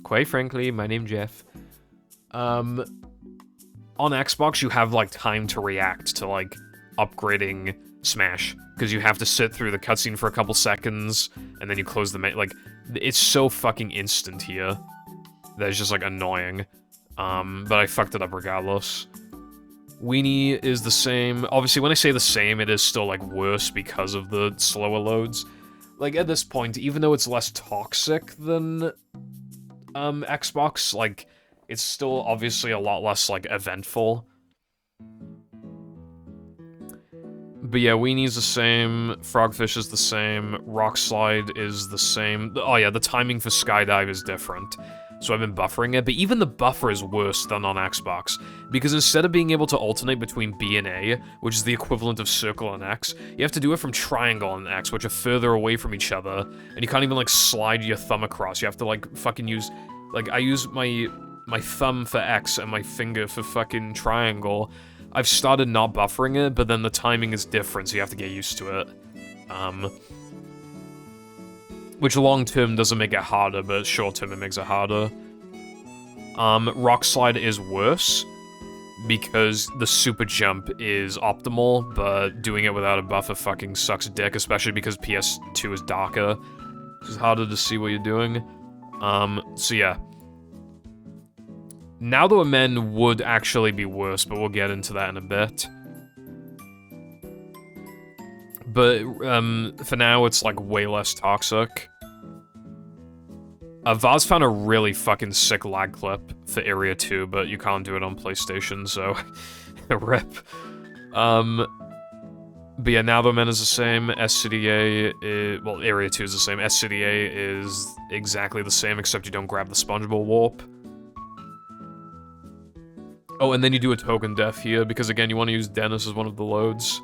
Quite frankly, my name Jeff. On Xbox, you have, like, time to react to, like, upgrading Smash, because you have to sit through the cutscene for a couple seconds, and then you close the like, it's so fucking instant here that it's just, like, annoying. But I fucked it up regardless. Weenie is the same. Obviously, when I say the same, it is still, like, worse because of the slower loads. Like, at this point, even though it's less toxic than, Xbox, like, it's still obviously a lot less, like, eventful. But yeah, Weenie's the same, Frogfish is the same, Rock Slide is the same. Oh yeah, the timing for Skydive is different. So I've been buffering it, but even the buffer is worse than on Xbox, because instead of being able to alternate between B and A, which is the equivalent of circle and X, you have to do it from triangle and X, which are further away from each other, and you can't even, like, slide your thumb across. You have to, like, fucking use, like, I use my thumb for X and my finger for fucking triangle. I've started not buffering it, but then the timing is different, so you have to get used to it. Which long-term doesn't make it harder, but short-term it makes it harder. Rock Slide is worse, because the super jump is optimal, but doing it without a buffer fucking sucks dick, especially because PS2 is darker. It's harder to see what you're doing. So yeah. Now the Men would actually be worse, but we'll get into that in a bit. But, for now, it's, like, way less toxic. Vaz found a really fucking sick lag clip for Area 2, but you can't do it on PlayStation, so... rip. But yeah, now the Men is the same, SCDA is... Well, Area 2 is the same, SCDA is exactly the same, except you don't grab the Spongeable Warp. Oh, and then you do a token death here, because again, you want to use Dennis as one of the loads.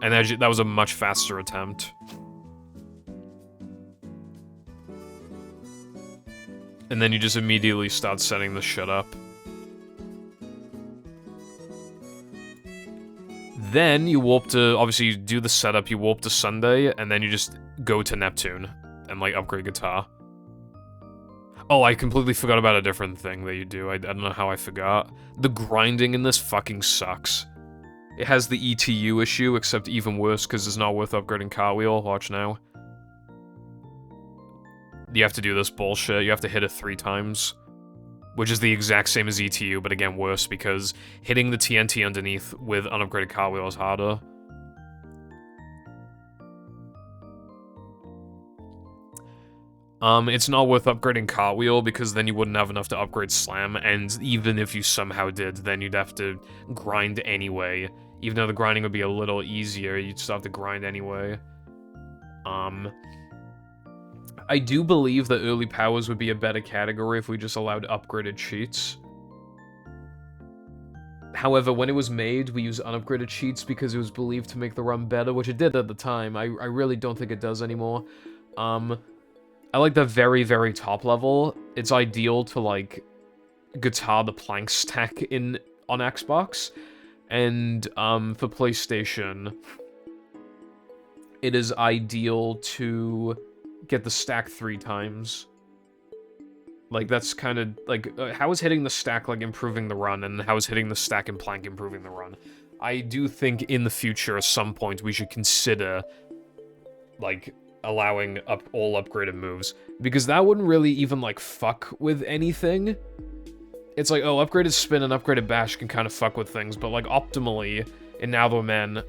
And that was a much faster attempt. And then you just immediately start setting the shit up. Then you warp to, obviously you do the setup, you warp to Sunday, and then you just go to Neptune and, like, upgrade guitar. Oh, I completely forgot about a different thing that you do. I don't know how I forgot. The grinding in this fucking sucks. It has the ETU issue, except even worse, because it's not worth upgrading Cartwheel. Watch now. You have to do this bullshit. You have to hit it 3 times. Which is the exact same as ETU, but again worse, because hitting the TNT underneath with unupgraded Cartwheel is harder. It's not worth upgrading Cartwheel, because then you wouldn't have enough to upgrade Slam, and even if you somehow did, then you'd have to grind anyway. Even though the grinding would be a little easier, you'd still have to grind anyway. I do believe that early powers would be a better category if we just allowed upgraded cheats. However, when it was made, we used unupgraded cheats because it was believed to make the run better, which it did at the time. I really don't think it does anymore. I like the very, very top level. It's ideal to, like, guitar the plank stack on Xbox. And, for PlayStation, it is ideal to get the stack 3 times. Like, that's kind of, like, how is hitting the stack, like, improving the run, and how is hitting the stack and plank improving the run? I do think in the future, at some point, we should consider, like, allowing all upgraded moves, because that wouldn't really even, like, fuck with anything. It's like, oh, upgraded spin and upgraded bash can kind of fuck with things, but, like, optimally, in Now the Man...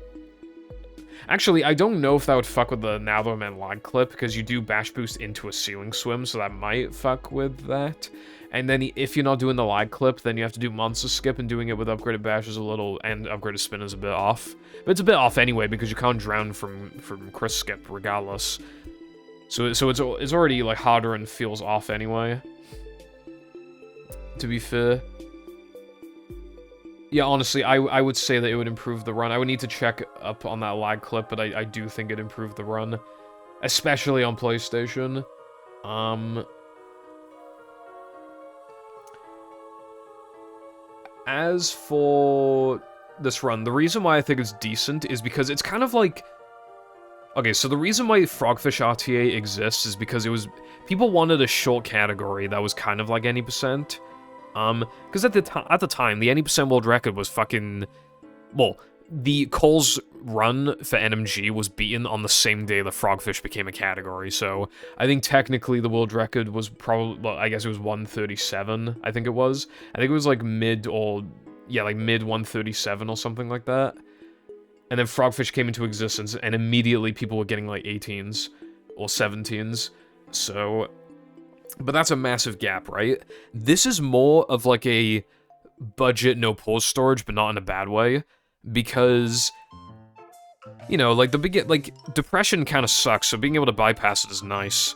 Actually, I don't know if that would fuck with the Now the Man lag clip, because you do bash boost into a ceiling swim, so that might fuck with that. And then if you're not doing the lag clip, then you have to do monster skip, and doing it with upgraded bash is a little, and upgraded spin is a bit off. But it's a bit off anyway, because you can't drown from Chris skip regardless. So it's already, like, harder and feels off anyway. To be fair. Yeah, honestly, I would say that it would improve the run. I would need to check up on that lag clip, but I do think it improved the run. Especially on PlayStation. As for this run, the reason why I think it's decent is because it's kind of like... Okay, so the reason why Frogfish RTA exists is because it was... People wanted a short category that was kind of like any percent. Because at the time, the any percent world record was fucking... Well, the Cole's run for NMG was beaten on the same day the Frogfish became a category, so I think technically the world record was probably... Well, I guess it was 137, I think it was. I think it was like mid 137 or something like that. And then Frogfish came into existence, and immediately people were getting like 18s or 17s, so... But that's a massive gap, right? This is more of like a budget no pause storage, but not in a bad way, because, you know, like depression kind of sucks, so being able to bypass it is nice.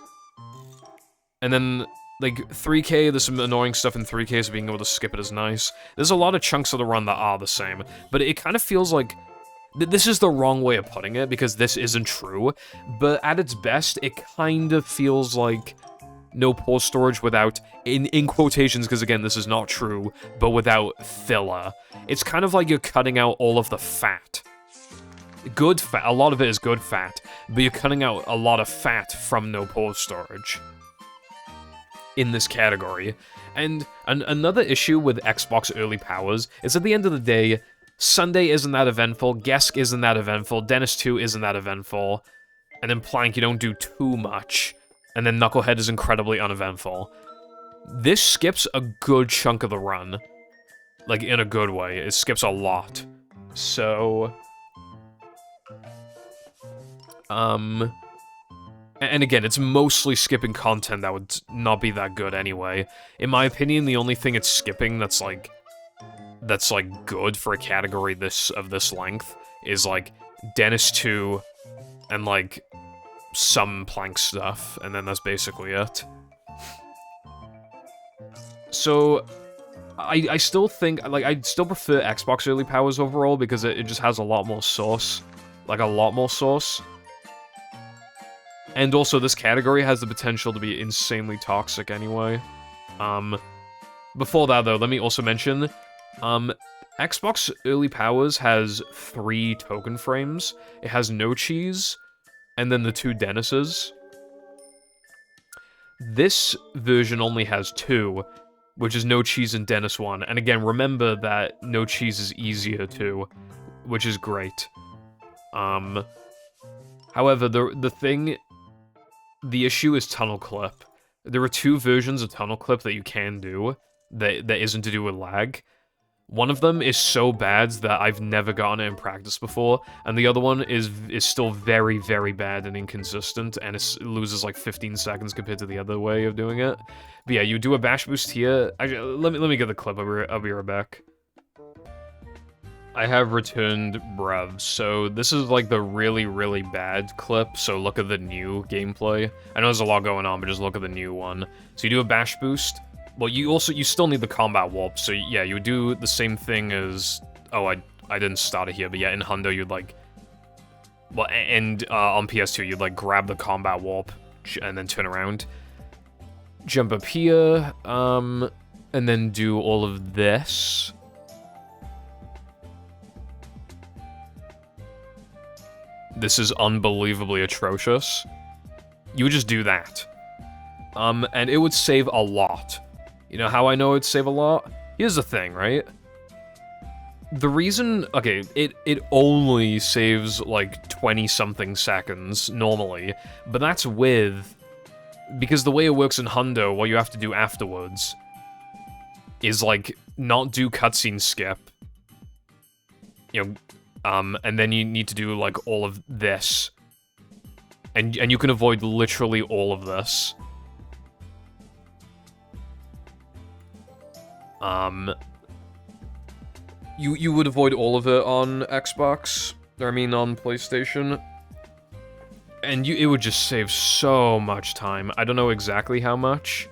And then, like, 3K, there's some annoying stuff in 3K, so being able to skip it is nice. There's a lot of chunks of the run that are the same, but it kind of feels like... This is the wrong way of putting it, because this isn't true, but at its best, it kind of feels like... No pause storage without, in quotations, because again, this is not true, but without filler. It's kind of like you're cutting out all of the fat. Good fat, a lot of it is good fat, but you're cutting out a lot of fat from no pause storage. In this category. And another issue with Xbox early powers is at the end of the day, Sunday isn't that eventful, Gesk isn't that eventful, Dennis 2 isn't that eventful, and then Plank, you don't do too much. And then Knucklehead is incredibly uneventful. This skips a good chunk of the run. Like, in a good way. It skips a lot. So... And again, it's mostly skipping content that would not be that good anyway. In my opinion, the only thing it's skipping that's good for a category of this length is, like, Dennis 2 and, like... some plank stuff, and then that's basically it. So, I still think, like, I still prefer Xbox early powers overall, because it just has a lot more sauce. Like, a lot more sauce. And also, this category has the potential to be insanely toxic anyway. Before that, though, let me also mention, Xbox early powers has 3 token frames. It has no cheese, and then the 2 Dennises. This version only has 2, which is no cheese and Dennis 1. And again, remember that no cheese is easier too, which is great. However, the issue is tunnel clip. There are 2 versions of tunnel clip that you can do that isn't to do with lag. One of them is so bad that I've never gotten it in practice before, and the other one is still very, very bad and inconsistent, and it loses like 15 seconds compared to the other way of doing it. But yeah, you do a bash boost here. Let me get the clip. I'll be right back. I have returned bruv. So this is like the really, really bad clip. So look at the new gameplay. I know there's a lot going on, but just look at the new one. So you do a bash boost. Well, you still need the combat warp, so yeah, you would do the same thing as... Oh, I didn't start it here, but yeah, in Hundo, you'd, like... Well, and on PS2, you'd, like, grab the combat warp, and then turn around. Jump up here, and then do all of this. This is unbelievably atrocious. You would just do that. And it would save a lot. You know how I know it'd save a lot? Here's the thing, right? The reason... Okay, it only saves, like, 20-something seconds, normally. But that's with... Because the way it works in Hundo, what you have to do afterwards is, like, not do cutscene skip. You know... and then you need to do, like, all of this. And you can avoid literally all of this. You would avoid all of it on Xbox, or I mean on PlayStation. And it would just save so much time. I don't know exactly how much.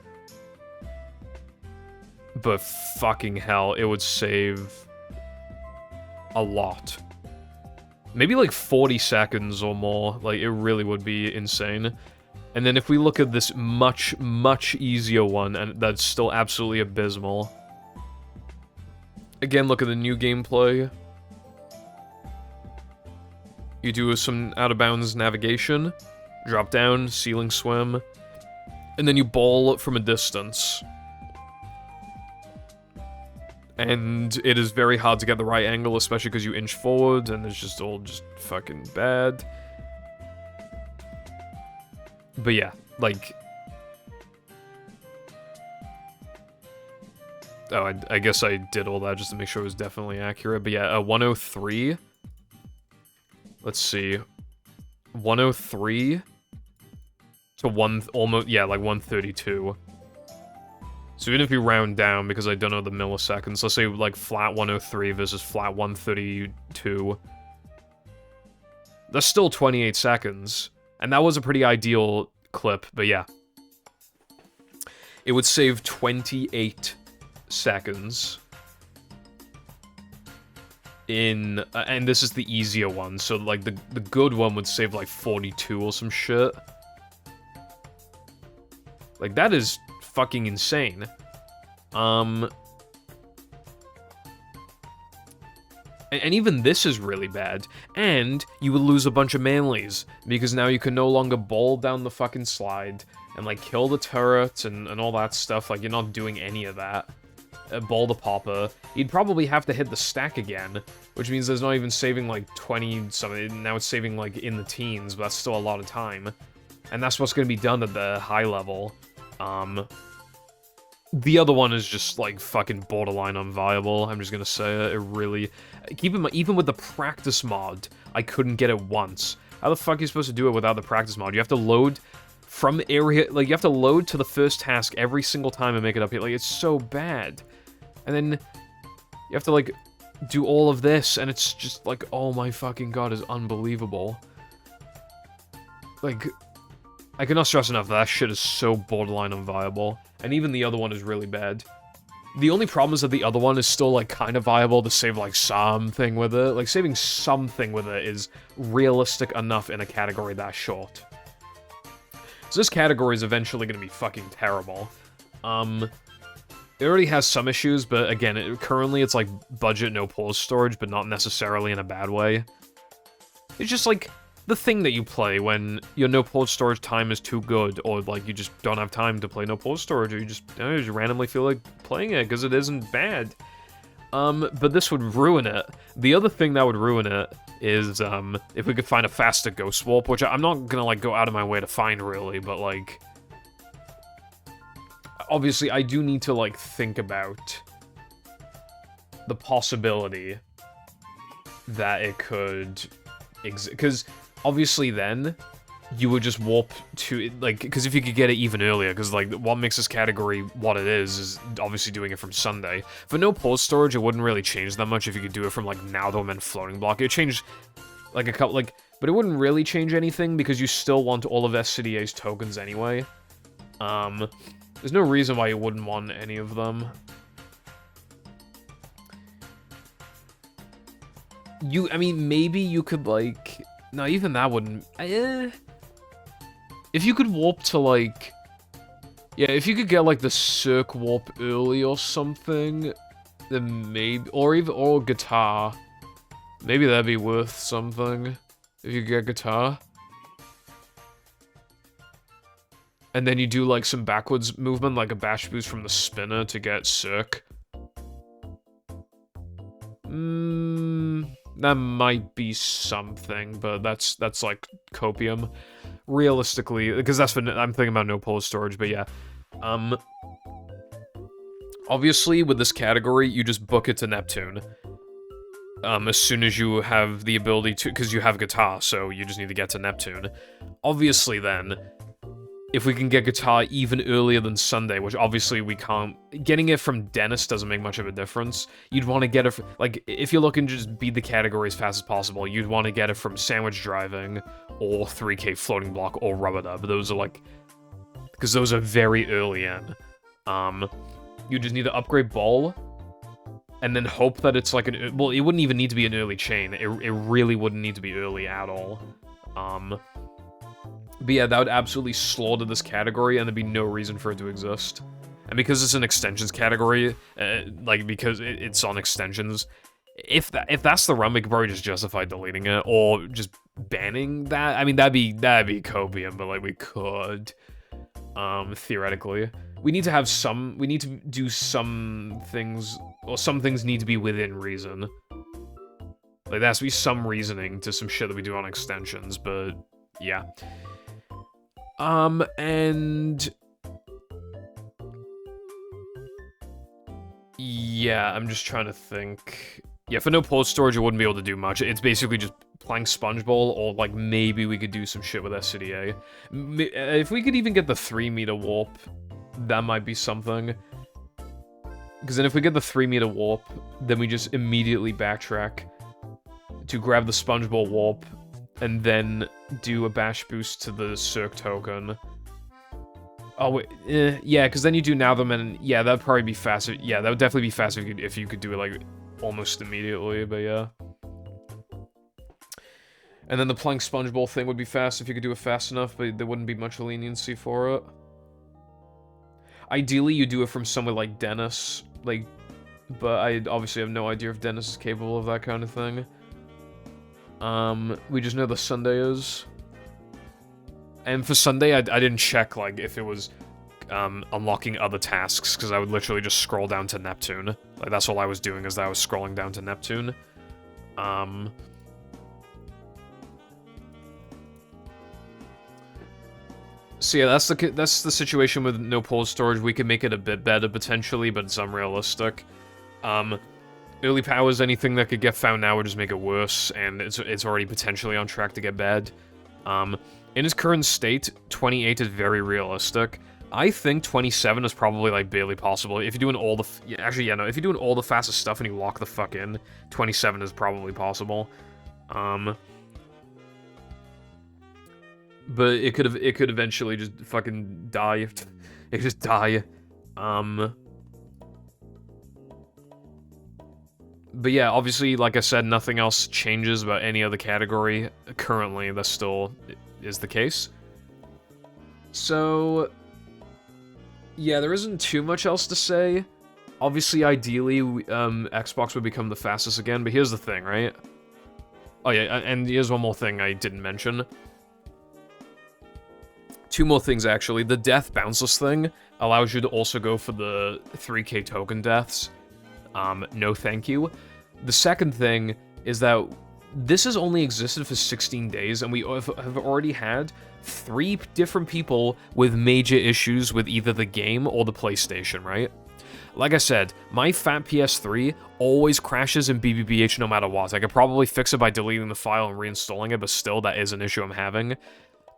But fucking hell, it would save a lot. Maybe like 40 seconds or more. Like, it really would be insane. And then if we look at this much, much easier one, and that's still absolutely abysmal. Again, look at the new gameplay. You do some out-of-bounds navigation, drop down, ceiling swim, and then you ball from a distance. And it is very hard to get the right angle, especially because you inch forward, and it's just all just fucking bad. But yeah, like... Oh, I guess I did all that just to make sure it was definitely accurate. But yeah, 103. Let's see. 103 to almost, yeah, like 132. So even if you round down, because I don't know the milliseconds, let's say like flat 103 versus flat 132. That's still 28 seconds. And that was a pretty ideal clip, but yeah. It would save 28 seconds. In, and this is the easier one, so like the good one would save like 42 or some shit. Like, that is fucking insane. And even this is really bad. And you would lose a bunch of manlies, because now you can no longer bowl down the fucking slide and, like, kill the turret and all that stuff. Like, you're not doing any of that. Bowl the popper. You'd probably have to hit the stack again, which means there's not even saving, like, 20-something. Now it's saving, like, in the teens, but that's still a lot of time. And that's what's going to be done at the high level. The other one is just, like, fucking borderline unviable. I'm just gonna say it. It really... Keep in mind, even with the practice mod, I couldn't get it once. How the fuck are you supposed to do it without the practice mod? You have to load from area... Like, you have to load to the first task every single time and make it up here. Like, it's so bad. And then you have to, like, do all of this, and it's just, like, oh my fucking god, it's unbelievable. Like... I cannot stress enough that shit is so borderline unviable. And even the other one is really bad. The only problem is that the other one is still, like, kind of viable to save, like, something with it. Like, saving something with it is realistic enough in a category that short. So this category is eventually gonna be fucking terrible. It already has some issues, but again, currently it's, like, budget no pause storage, but not necessarily in a bad way. It's just, like... the thing that you play when your no pause storage time is too good, or like you just don't have time to play no pause storage, or you just randomly feel like playing it because it isn't bad. But this would ruin it. The other thing that would ruin it is if we could find a faster ghost warp, which I'm not gonna like go out of my way to find really, but like obviously I do need to like think about the possibility that it could exist, because obviously then you would just warp to, like, because if you could get it even earlier, because, like, what makes this category what it is obviously doing it from Sunday. For no pause storage, it wouldn't really change that much if you could do it from, like, Naldom and Floating Block. It would change, like, a couple, like, but it wouldn't really change anything, because you still want all of SCDA's tokens anyway. There's no reason why you wouldn't want any of them. I mean, maybe you could, like... No, even that wouldn't... If you could warp to, like... Yeah, if you could get, like, the Cirque warp early or something, then maybe... Or guitar. Maybe that'd be worth something, if you get guitar. And then you do, like, some backwards movement, like a bash boost from the spinner to get Cirque. That might be something, but that's like copium. Realistically, because that's what I'm thinking about no polar storage, but yeah. Obviously, with this category, you just book it to Neptune. As soon as you have the ability to, because you have guitar, so you just need to get to Neptune. Obviously, then, if we can get guitar even earlier than Sunday, which obviously we can't, getting it from Dennis doesn't make much of a difference. You'd want to get it, like, if you're looking to just beat the category as fast as possible, you'd want to get it from Sandwich Driving, or 3K Floating Block, or Rubber Dub. Those are, like, because those are very early in. You just need to upgrade Ball, and then hope that it's like an, well, it wouldn't even need to be an early chain. It really wouldn't need to be early at all. But yeah, that would absolutely slaughter this category, and there'd be no reason for it to exist. And because it's an extensions category, like, because it's on extensions, if that's the run, we could probably just justify deleting it, or just banning that. I mean, that'd be copium, but, like, we could, theoretically. We need to do some things, or some things need to be within reason. Like, there has to be some reasoning to some shit that we do on extensions, but, yeah. And... yeah, I'm just trying to think. Yeah, for no pulse storage, I wouldn't be able to do much. It's basically just playing Sponge Bowl, or, like, maybe we could do some shit with SCDA. If we could even get the 3-meter warp, that might be something. Because then if we get the 3-meter warp, then we just immediately backtrack to grab the Sponge Bowl warp, and then do a bash boost to the Cirque token. Oh, wait, yeah, because then you do now them, and yeah, that'd probably be faster. Yeah, that would definitely be faster if you could do it, like, almost immediately, but yeah. And then the playing Sponge Bowl thing would be fast if you could do it fast enough, but there wouldn't be much leniency for it. Ideally, you do it from somewhere like Dennis, like, but I obviously have no idea if Dennis is capable of that kind of thing. We just know the Sunday is. And for Sunday, I didn't check, like, if it was, unlocking other tasks, because I would literally just scroll down to Neptune. Like, that's all I was doing, is that I was scrolling down to Neptune. So yeah, that's the situation with no pole storage. We could make it a bit better, potentially, but it's unrealistic. Early powers, anything that could get found now would just make it worse, and it's already potentially on track to get bad. In its current state, 28 is very realistic. I think 27 is probably, like, barely possible. If you're doing all the... actually, yeah, no, if you're doing all the fastest stuff and you lock the fuck in, 27 is probably possible. But it could eventually just fucking die. It could just die. But yeah, obviously, like I said, nothing else changes about any other category. Currently, that still is the case. So, yeah, there isn't too much else to say. Obviously, ideally, Xbox would become the fastest again, but here's the thing, right? Oh yeah, and here's one more thing I didn't mention. Two more things, actually. The death bounceless thing allows you to also go for the 3K token deaths. No thank you. The second thing is that this has only existed for 16 days, and we have already had 3 different people with major issues with either the game or the PlayStation, right? Like I said, my fat PS3 always crashes in BBBH no matter what. I could probably fix it by deleting the file and reinstalling it, but still, that is an issue I'm having.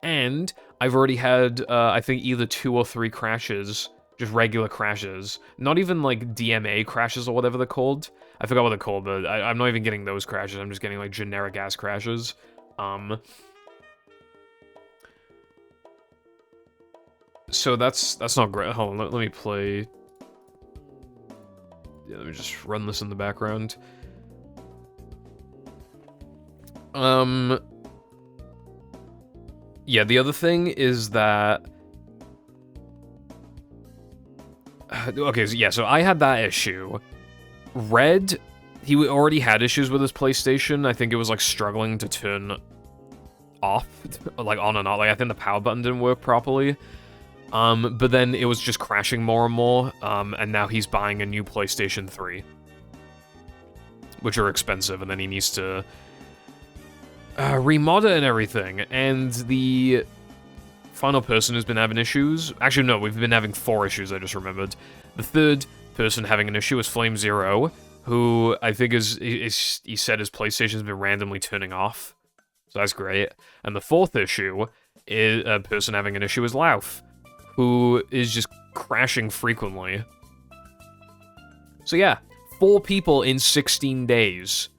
And I've already had, I think, either 2 or 3 crashes, just regular crashes. Not even, like, DMA crashes or whatever they're called. I forgot what they're called, but I'm not even getting those crashes. I'm just getting, like, generic-ass crashes. So that's not great. Hold on, let me play. Yeah, let me just run this in the background. Yeah, the other thing is that... Okay, so yeah, so I had that issue. Red, he already had issues with his PlayStation. I think it was, like, struggling to turn off, like, on and off. Like, I think the power button didn't work properly. But then it was just crashing more and more, and now he's buying a new PlayStation 3. Which are expensive, and then he needs to... remod it and everything, and the final person who's been having issues... Actually, no, we've been having 4 issues, I just remembered. The third person having an issue is Flame Zero, who I think he said his PlayStation's been randomly turning off. So that's great. And the fourth issue, is a person having an issue is Lauf, who is just crashing frequently. So yeah, 4 people in 16 days.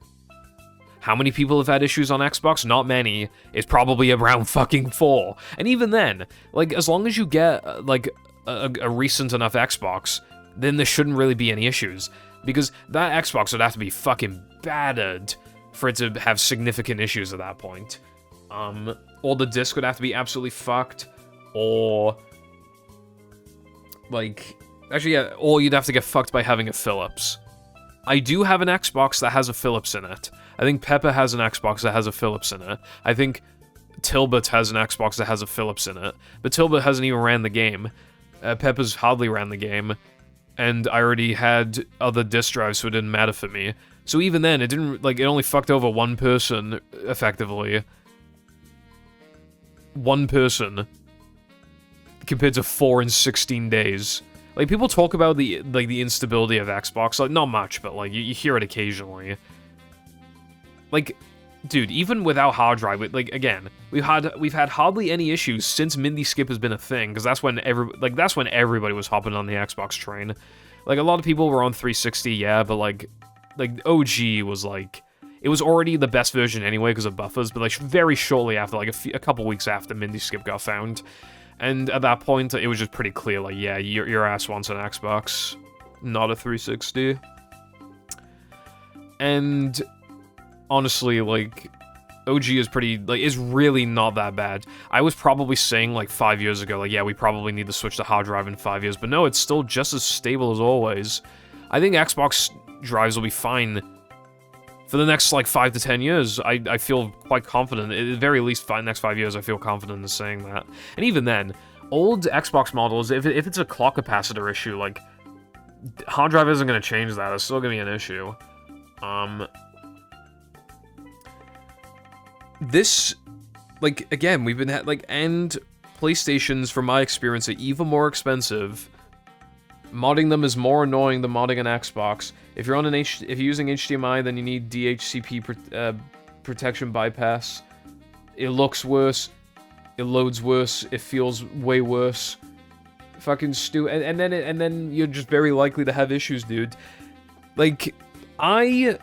How many people have had issues on Xbox? Not many. It's probably around fucking 4. And even then, like, as long as you get, like, a recent enough Xbox, then there shouldn't really be any issues. Because that Xbox would have to be fucking battered for it to have significant issues at that point. Or the disc would have to be absolutely fucked, or... Like... Actually, yeah, or you'd have to get fucked by having a Philips. I do have an Xbox that has a Philips in it. I think Peppa has an Xbox that has a Philips in it. I think Tilbert has an Xbox that has a Philips in it. But Tilbert hasn't even ran the game. Peppa's hardly ran the game. And I already had other disk drives, so it didn't matter for me. So even then, it didn't, like, it only fucked over one person, effectively. One person. Compared to 4 in 16 days. Like, people talk about the instability of Xbox, like, not much, but, like, you hear it occasionally. Like, dude, even without hard drive, like, again, we've had hardly any issues since Mindy Skip has been a thing, because that's when everybody was hopping on the Xbox train. Like, a lot of people were on 360, yeah, but, like OG was, like, it was already the best version anyway because of buffers, but, like, very shortly after, like, a couple weeks after Mindy Skip got found. And at that point, it was just pretty clear, like, yeah, your ass wants an Xbox, not a 360. And honestly, like, OG is pretty, like, is really not that bad. I was probably saying, like, 5 years ago, like, yeah, we probably need to switch to hard drive in 5 years, but no, it's still just as stable as always. I think Xbox drives will be fine for the next, like, 5 to 10 years. I feel quite confident. At the very least, next 5 years, I feel confident in saying that. And even then, old Xbox models, if it's a clock capacitor issue, like, hard drive isn't going to change that. It's still going to be an issue. This, like, again, we've been, and PlayStations, from my experience, are even more expensive. Modding them is more annoying than modding an Xbox. If you're using HDMI, then you need DHCP protection bypass. It looks worse. It loads worse. It feels way worse. Fucking and then you're just very likely to have issues, dude. Like, I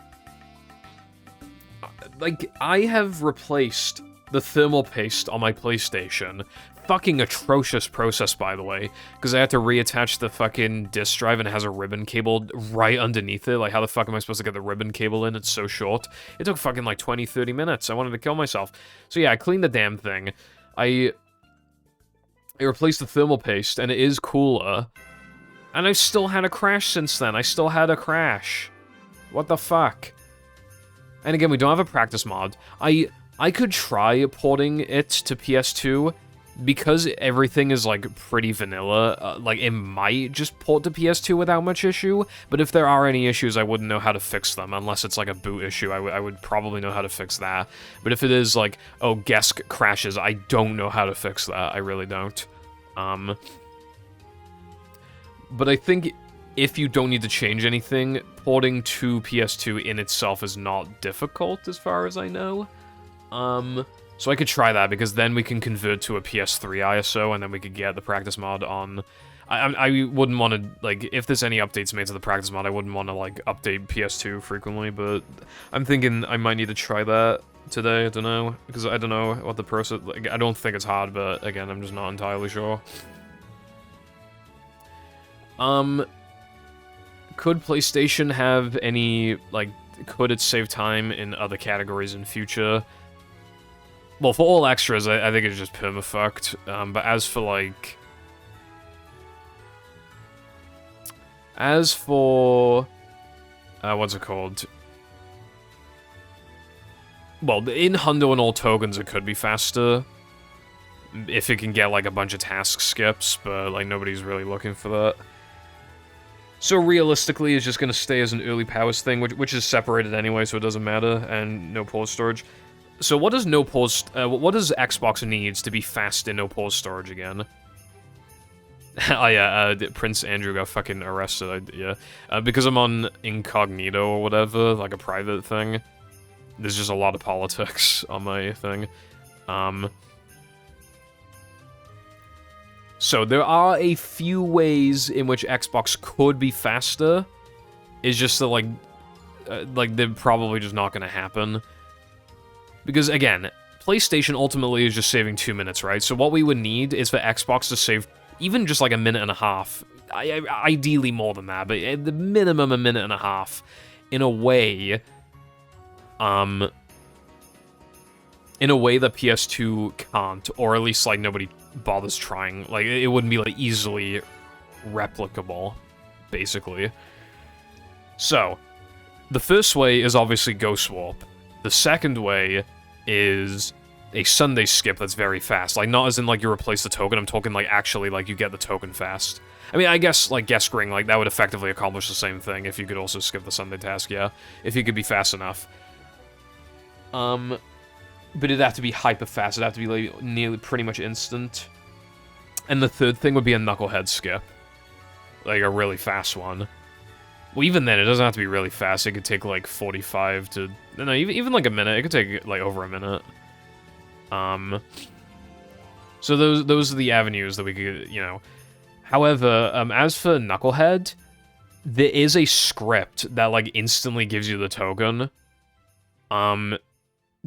have replaced the thermal paste on my PlayStation. Fucking atrocious process, by the way, because I had to reattach the fucking disk drive and it has a ribbon cable right underneath it. Like, how the fuck am I supposed to get the ribbon cable in? It's so short. It took fucking like 20-30 minutes. I wanted to kill myself. So yeah, I cleaned the damn thing. I replaced the thermal paste, and it is cooler. And I've still had a crash since then. I still had a crash. What the fuck? And again, we don't have a practice mod. I could try porting it to PS2. Because everything is, like, pretty vanilla, like, it might just port to PS2 without much issue, but if there are any issues, I wouldn't know how to fix them, unless it's, like, a boot issue. I would probably know how to fix that. But if it is, like, oh, Gesk crashes, I don't know how to fix that. I really don't. But I think if you don't need to change anything, porting to PS2 in itself is not difficult, as far as I know. So I could try that, because then we can convert to a PS3 ISO, and then we could get the practice mod on... I wouldn't want to, like, if there's any updates made to the practice mod, I wouldn't want to, like, update PS2 frequently, but I'm thinking I might need to try that today, I don't know, because I don't know what the process... Like, I don't think it's hard, but again, I'm just not entirely sure. Could PlayStation have any, like, could it save time in other categories in future? Well, for all extras, I think it's just permafucked. But as for, like... As for... what's it called? Well, in Hundo and all tokens, it could be faster. If it can get, like, a bunch of task skips, but, like, nobody's really looking for that. So realistically, it's just going to stay as an early powers thing, which is separated anyway, so it doesn't matter, and no pause storage. So what does no pause, what does Xbox needs to be fast in no pause storage again? Oh yeah, Prince Andrew got fucking arrested, yeah. Because I'm on incognito or whatever, like a private thing, there's just a lot of politics on my thing. So there are a few ways in which Xbox could be faster. It's just that, like they're probably just not gonna happen. Because, again, PlayStation ultimately is just saving 2 minutes, right? So what we would need is for Xbox to save even just like a minute and a half. Ideally more than that, but at the minimum a minute and a half. In a way that PS2 can't, or at least, like, nobody bothers trying. Like, it wouldn't be, like, easily replicable, basically. So, the first way is obviously Go Swap. The second way is a Sunday skip that's very fast. Like, not as in, like, you replace the token, I'm talking, like, actually, like, you get the token fast. I mean, I guess, like, guest ring, like, that would effectively accomplish the same thing if you could also skip the Sunday task, yeah. If you could be fast enough. But it'd have to be hyper fast. It'd have to be, like, nearly pretty much instant. And the third thing would be a knucklehead skip. Like, a really fast one. Well, even then, it doesn't have to be really fast. It could take, like, 45 to... No, even like, a minute. It could take, like, over a minute. So those are the avenues that we could, you know... However, as for Knucklehead, there is a script that, like, instantly gives you the token.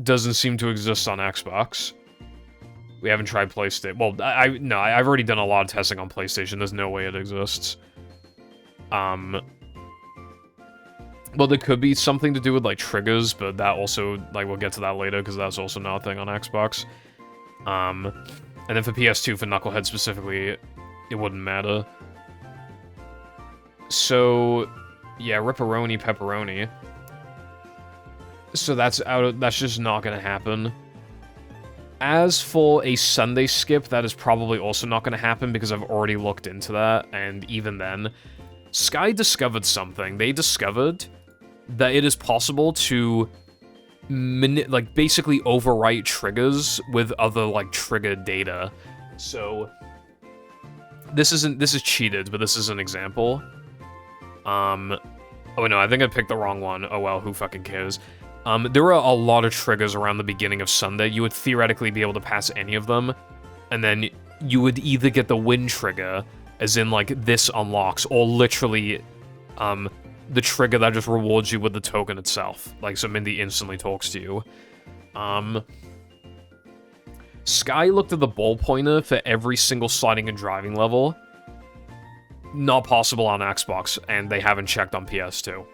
Doesn't seem to exist on Xbox. We haven't tried PlayStation. Well, I've already done a lot of testing on PlayStation. There's no way it exists. Well, there could be something to do with, like, triggers, but that also, like, we'll get to that later, because that's also not a thing on Xbox. And then for PS2, for Knucklehead specifically, it wouldn't matter. So, yeah, Ripperoni Pepperoni. So that's just not gonna happen. As for a Sunday skip, that is probably also not gonna happen because I've already looked into that, and even then, Sky discovered something. They discovered that it is possible to basically overwrite triggers with other, like, trigger data. So this is cheated, but this is an example. Oh no, I think I picked the wrong one. Oh well, who fucking cares? There are a lot of triggers around the beginning of Sunday. You would theoretically be able to pass any of them, and then you would either get the win trigger, as in, like, this unlocks, or literally, the trigger that just rewards you with the token itself. Like, so Mindy instantly talks to you. Sky looked at the ball pointer for every single sliding and driving level. Not possible on Xbox, and they haven't checked on PS2.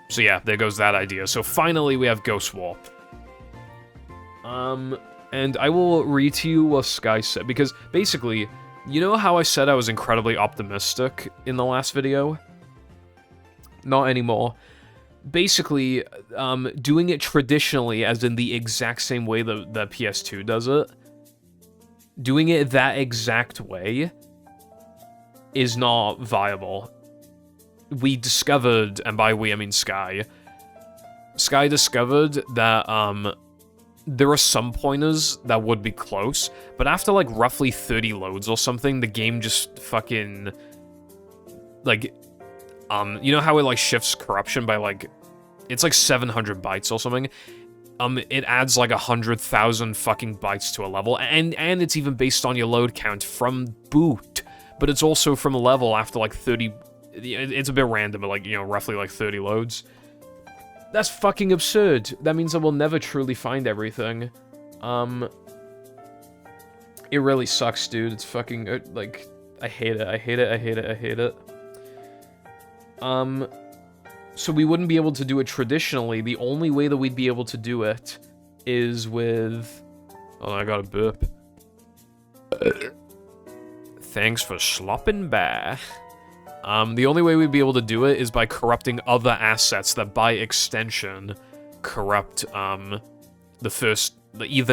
So yeah, there goes that idea. So finally, we have Go Swap. And I will read to you what Sky said, because basically, you know how I said I was incredibly optimistic in the last video? Not anymore. Basically, doing it traditionally, as in the exact same way that the PS2 does it, doing it that exact way is not viable. We discovered, and by we I mean Sky discovered that, there are some pointers that would be close, but after, like, roughly 30 loads or something, the game just fucking, like, you know how it, like, shifts corruption by, like, it's like 700 bytes or something? It adds, like, 100,000 fucking bytes to a level, and it's even based on your load count from boot, but it's also from a level after, like, 30... It's a bit random, but, like, you know, roughly, like, 30 loads. That's fucking absurd. That means I will never truly find everything. It really sucks, dude. It's fucking, like... I hate it. I hate it. I hate it. I hate it. So we wouldn't be able to do it traditionally. The only way that we'd be able to do it is with... Oh, I got a burp. Thanks for slopping by. The only way we'd be able to do it is by corrupting other assets that, by extension, corrupt, either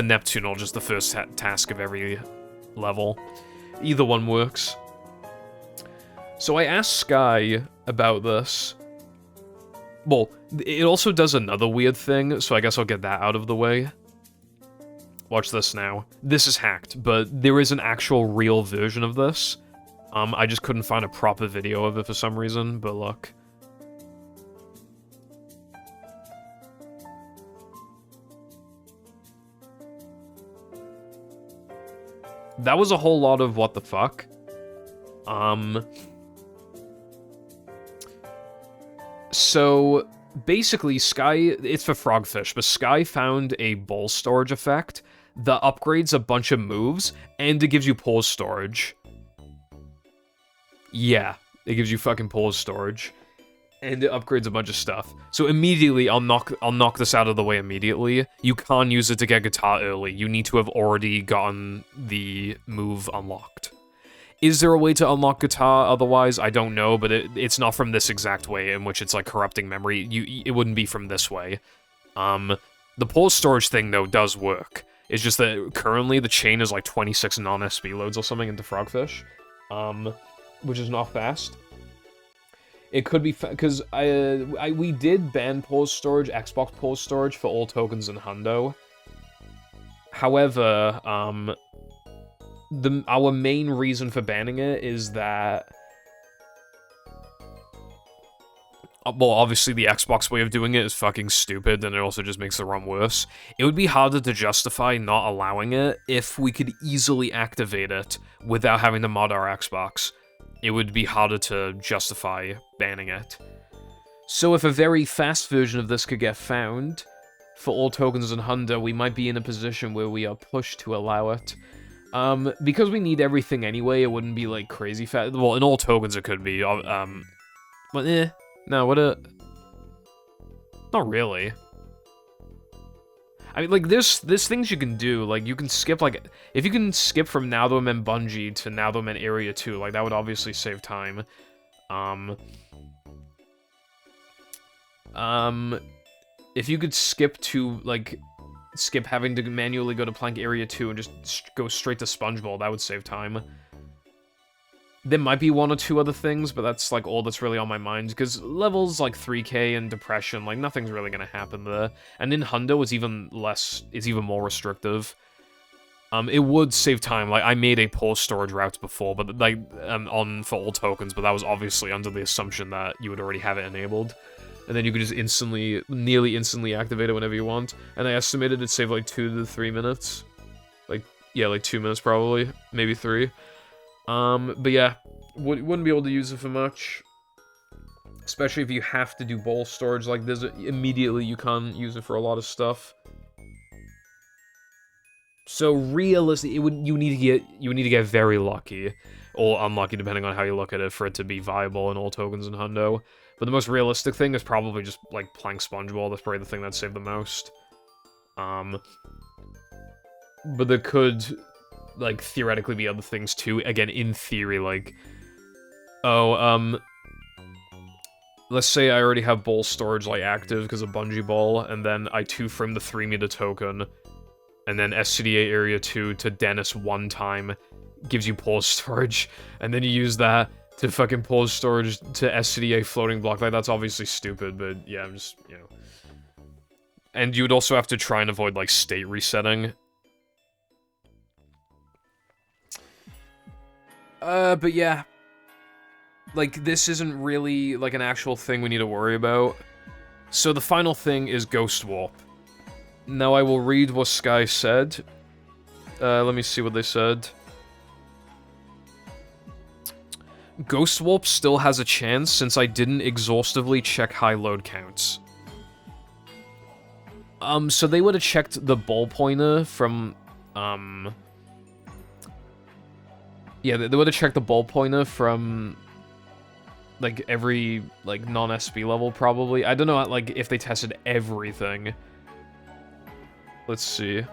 Neptune or just the first task of every level. Either one works. So I asked Sky about this. Well, it also does another weird thing, so I guess I'll get that out of the way. Watch this now. This is hacked, but there is an actual real version of this. I just couldn't find a proper video of it for some reason, but look. That was a whole lot of what the fuck. So, basically, Sky... It's for Frogfish, but Sky found a bowl storage effect that upgrades a bunch of moves, and it gives you pause storage. Yeah, it gives you fucking pause storage. And it upgrades a bunch of stuff. So immediately, I'll knock this out of the way immediately. You can't use it to get guitar early. You need to have already gotten the move unlocked. Is there a way to unlock guitar otherwise? I don't know, but it's not from this exact way in which it's like corrupting memory. It wouldn't be from this way. The pause storage thing, though, does work. It's just that currently the chain is like 26 non-SP loads or something into Frogfish. Which is not fast. It could be because we did ban pause storage, Xbox pause storage for all tokens in Hundo. However, our main reason for banning it is that, well, obviously the Xbox way of doing it is fucking stupid, and it also just makes the ROM worse. It would be harder to justify not allowing it if we could easily activate it without having to mod our Xbox. It would be harder to justify banning it. So if a very fast version of this could get found for all tokens in Hundo, we might be in a position where we are pushed to allow it. Because we need everything anyway, it wouldn't be, like, crazy fast. Well, in all tokens it could be, but no, not really. I mean, like, there's things you can do, like, you can skip, like, if you can skip from Now That I'm in Bungie to Now That I'm in Area 2, like, that would obviously save time. If you could skip to, like, skip having to manually go to Plank Area 2 and just go straight to Sponge Bowl, that would save time. There might be one or two other things, but that's, like, all that's really on my mind, because levels like 3K and Depression, like, nothing's really gonna happen there. And in Hundo, it's even more restrictive. It would save time, like, I made a pause storage route before, but, like, for all tokens, but that was obviously under the assumption that you would already have it enabled. And then you could just nearly instantly activate it whenever you want. And I estimated it'd save, like, 2 to 3 minutes. Like, yeah, like 2 minutes probably, maybe 3. But yeah, wouldn't be able to use it for much. Especially if you have to do bowl storage like this, immediately you can't use it for a lot of stuff. So realistically, you need to get very lucky, or unlucky depending on how you look at it, for it to be viable in all tokens in Hundo. But the most realistic thing is probably just, like, playing Sponge Bowl. That's probably the thing that'd save the most. But there could, like, theoretically be other things too. Again, in theory, like, let's say I already have bowl storage, like, active because of Bungie Bowl, and then I 2-frame the 3-meter token, and then SCDA Area 2 to Dennis one time gives you pause storage, and then you use that to fucking pause storage to SCDA floating block. Like, that's obviously stupid, but yeah, I'm just, you know. And you would also have to try and avoid, like, state resetting. But yeah. Like, this isn't really, like, an actual thing we need to worry about. So the final thing is Ghost Warp. Now I will read what Sky said. Let me see what they said. Ghost Warp still has a chance since I didn't exhaustively check high load counts. So they would have checked the ball pointer from, yeah, Yeah, they would have checked the ball pointer from, like, every, like, non-SB level, probably. I don't know, like, if they tested everything. Let's see.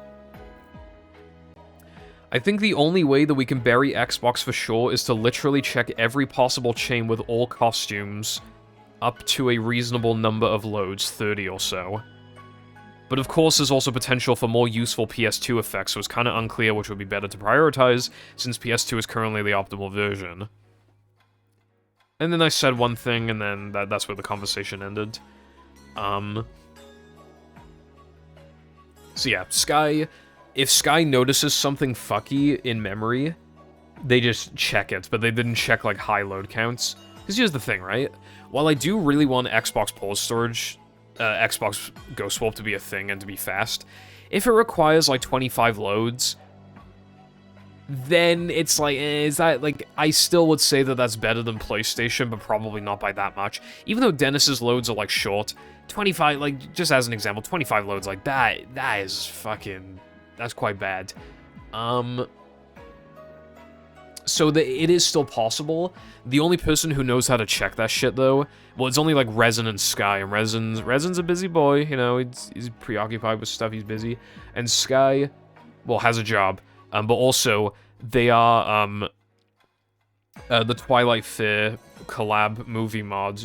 I think the only way that we can bury Xbox for sure is to literally check every possible chain with all costumes up to a reasonable number of loads, 30 or so. But of course, there's also potential for more useful PS2 effects, so it's kind of unclear which would be better to prioritize, since PS2 is currently the optimal version. And then I said one thing, and then that's where the conversation ended. So yeah, Sky... If Sky notices something fucky in memory, they just check it, but they didn't check, like, high load counts. Because here's the thing, right? While I do really want Xbox pause storage, Xbox Go Swap to be a thing and to be fast, if it requires, like, 25 loads, then it's like, is that, like, I still would say that that's better than PlayStation, but probably not by that much. Even though Dennis's loads are, like, short, 25, like, just as an example, 25 loads, like, that is fucking... That's quite bad. So it is still possible. The only person who knows how to check that shit, though, well, it's only, like, Resin and Sky, and Resin's a busy boy, you know, he's preoccupied with stuff, he's busy, and Sky, well, has a job, but also, they are, the Twilight Fair collab movie mod,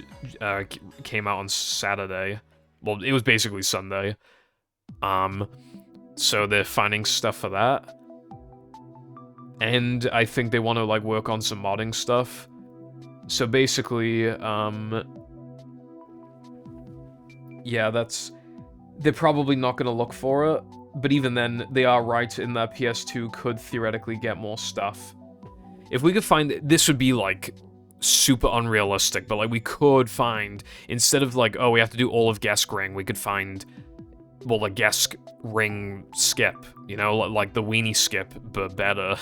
came out on Saturday. Well, it was basically Sunday. So they're finding stuff for that. And I think they want to, like, work on some modding stuff. So basically, yeah, they're probably not going to look for it. But even then, they are right in that PS2 could theoretically get more stuff. If we could find... This would be, like, super unrealistic, but, like, we could find... Instead of, like, oh, we have to do all of Guest Ring, we could find... Well, the Guest Ring skip, you know, like the weenie skip, but better.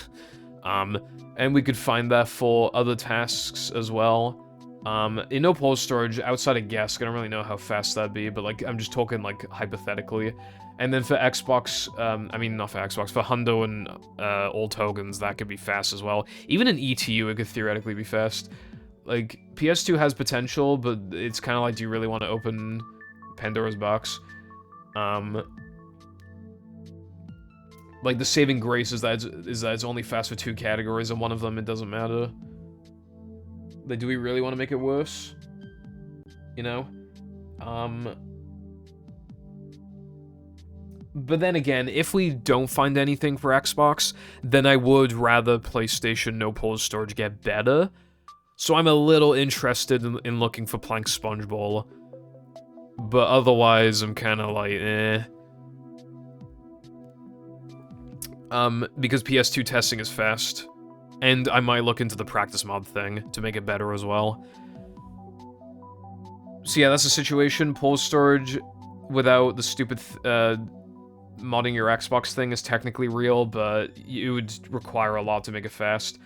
And we could find that for other tasks as well. In no pause storage, outside of Guest, I don't really know how fast that'd be, but, like, I'm just talking, like, hypothetically. And then for Xbox, I mean, not for Xbox, for Hundo and All Tokens, that could be fast as well. Even in ETU, it could theoretically be fast. Like, PS2 has potential, but it's kind of like, do you really want to open Pandora's box? Like, the saving grace is that it's only fast for 2 categories, and one of them, it doesn't matter. Like, do we really want to make it worse? You know? But then again, if we don't find anything for Xbox, then I would rather PlayStation no pause storage get better. So I'm a little interested in looking for Plank Spongeball. But otherwise, I'm kind of like, eh. Because PS2 testing is fast. And I might look into the practice mod thing to make it better as well. So yeah, that's the situation. Pause storage without the stupid, modding your Xbox thing is technically real, but it would require a lot to make it fast.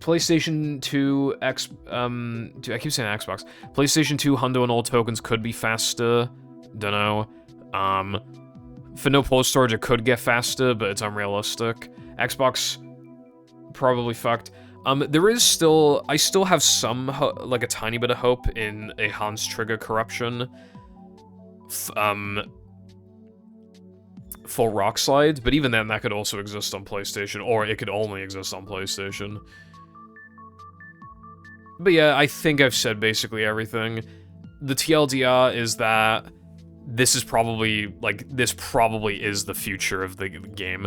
PlayStation 2, I keep saying Xbox. PlayStation 2, Hundo, and All Tokens could be faster. Dunno. For no pause storage, it could get faster, but it's unrealistic. Xbox, probably fucked. There is still... I still have some, like, a tiny bit of hope in a Hans Trigger corruption. For Rockslide, but even then, that could also exist on PlayStation, or it could only exist on PlayStation. But yeah, I think I've said basically everything. The TLDR is that this is probably, like, this probably is the future of the game.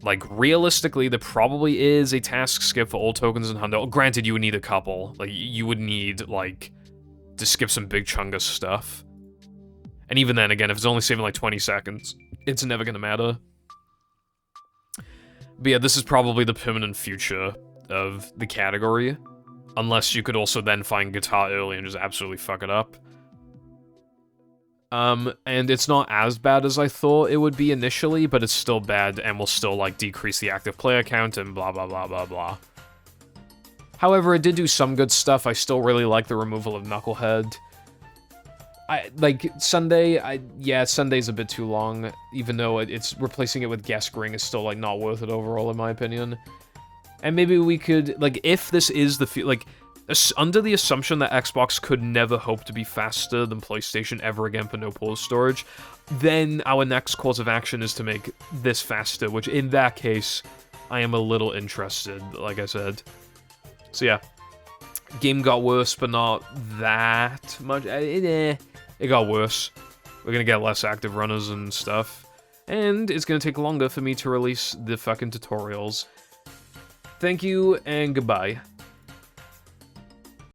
Like, realistically, there probably is a task skip for All Tokens and Hundo. Granted, you would need a couple. Like, you would need, like, to skip some big chunk of stuff. And even then, again, if it's only saving, like, 20 seconds, it's never gonna matter. But yeah, this is probably the permanent future of the category. Unless you could also then find guitar early and just absolutely fuck it up. And it's not as bad as I thought it would be initially, but it's still bad and will still, like, decrease the active player count and blah blah blah blah blah. However, it did do some good stuff. I still really like the removal of Knucklehead. Yeah, Sunday's a bit too long, even though it's replacing it with Guest Ring is still, like, not worth it overall, in my opinion. And maybe we could, like, if this is the, like, under the assumption that Xbox could never hope to be faster than PlayStation ever again for no port storage, then our next course of action is to make this faster, which in that case, I am a little interested, like I said. So yeah, game got worse, but not that much. It got worse. We're gonna get less active runners and stuff, and it's gonna take longer for me to release the fucking tutorials. Thank you, and goodbye.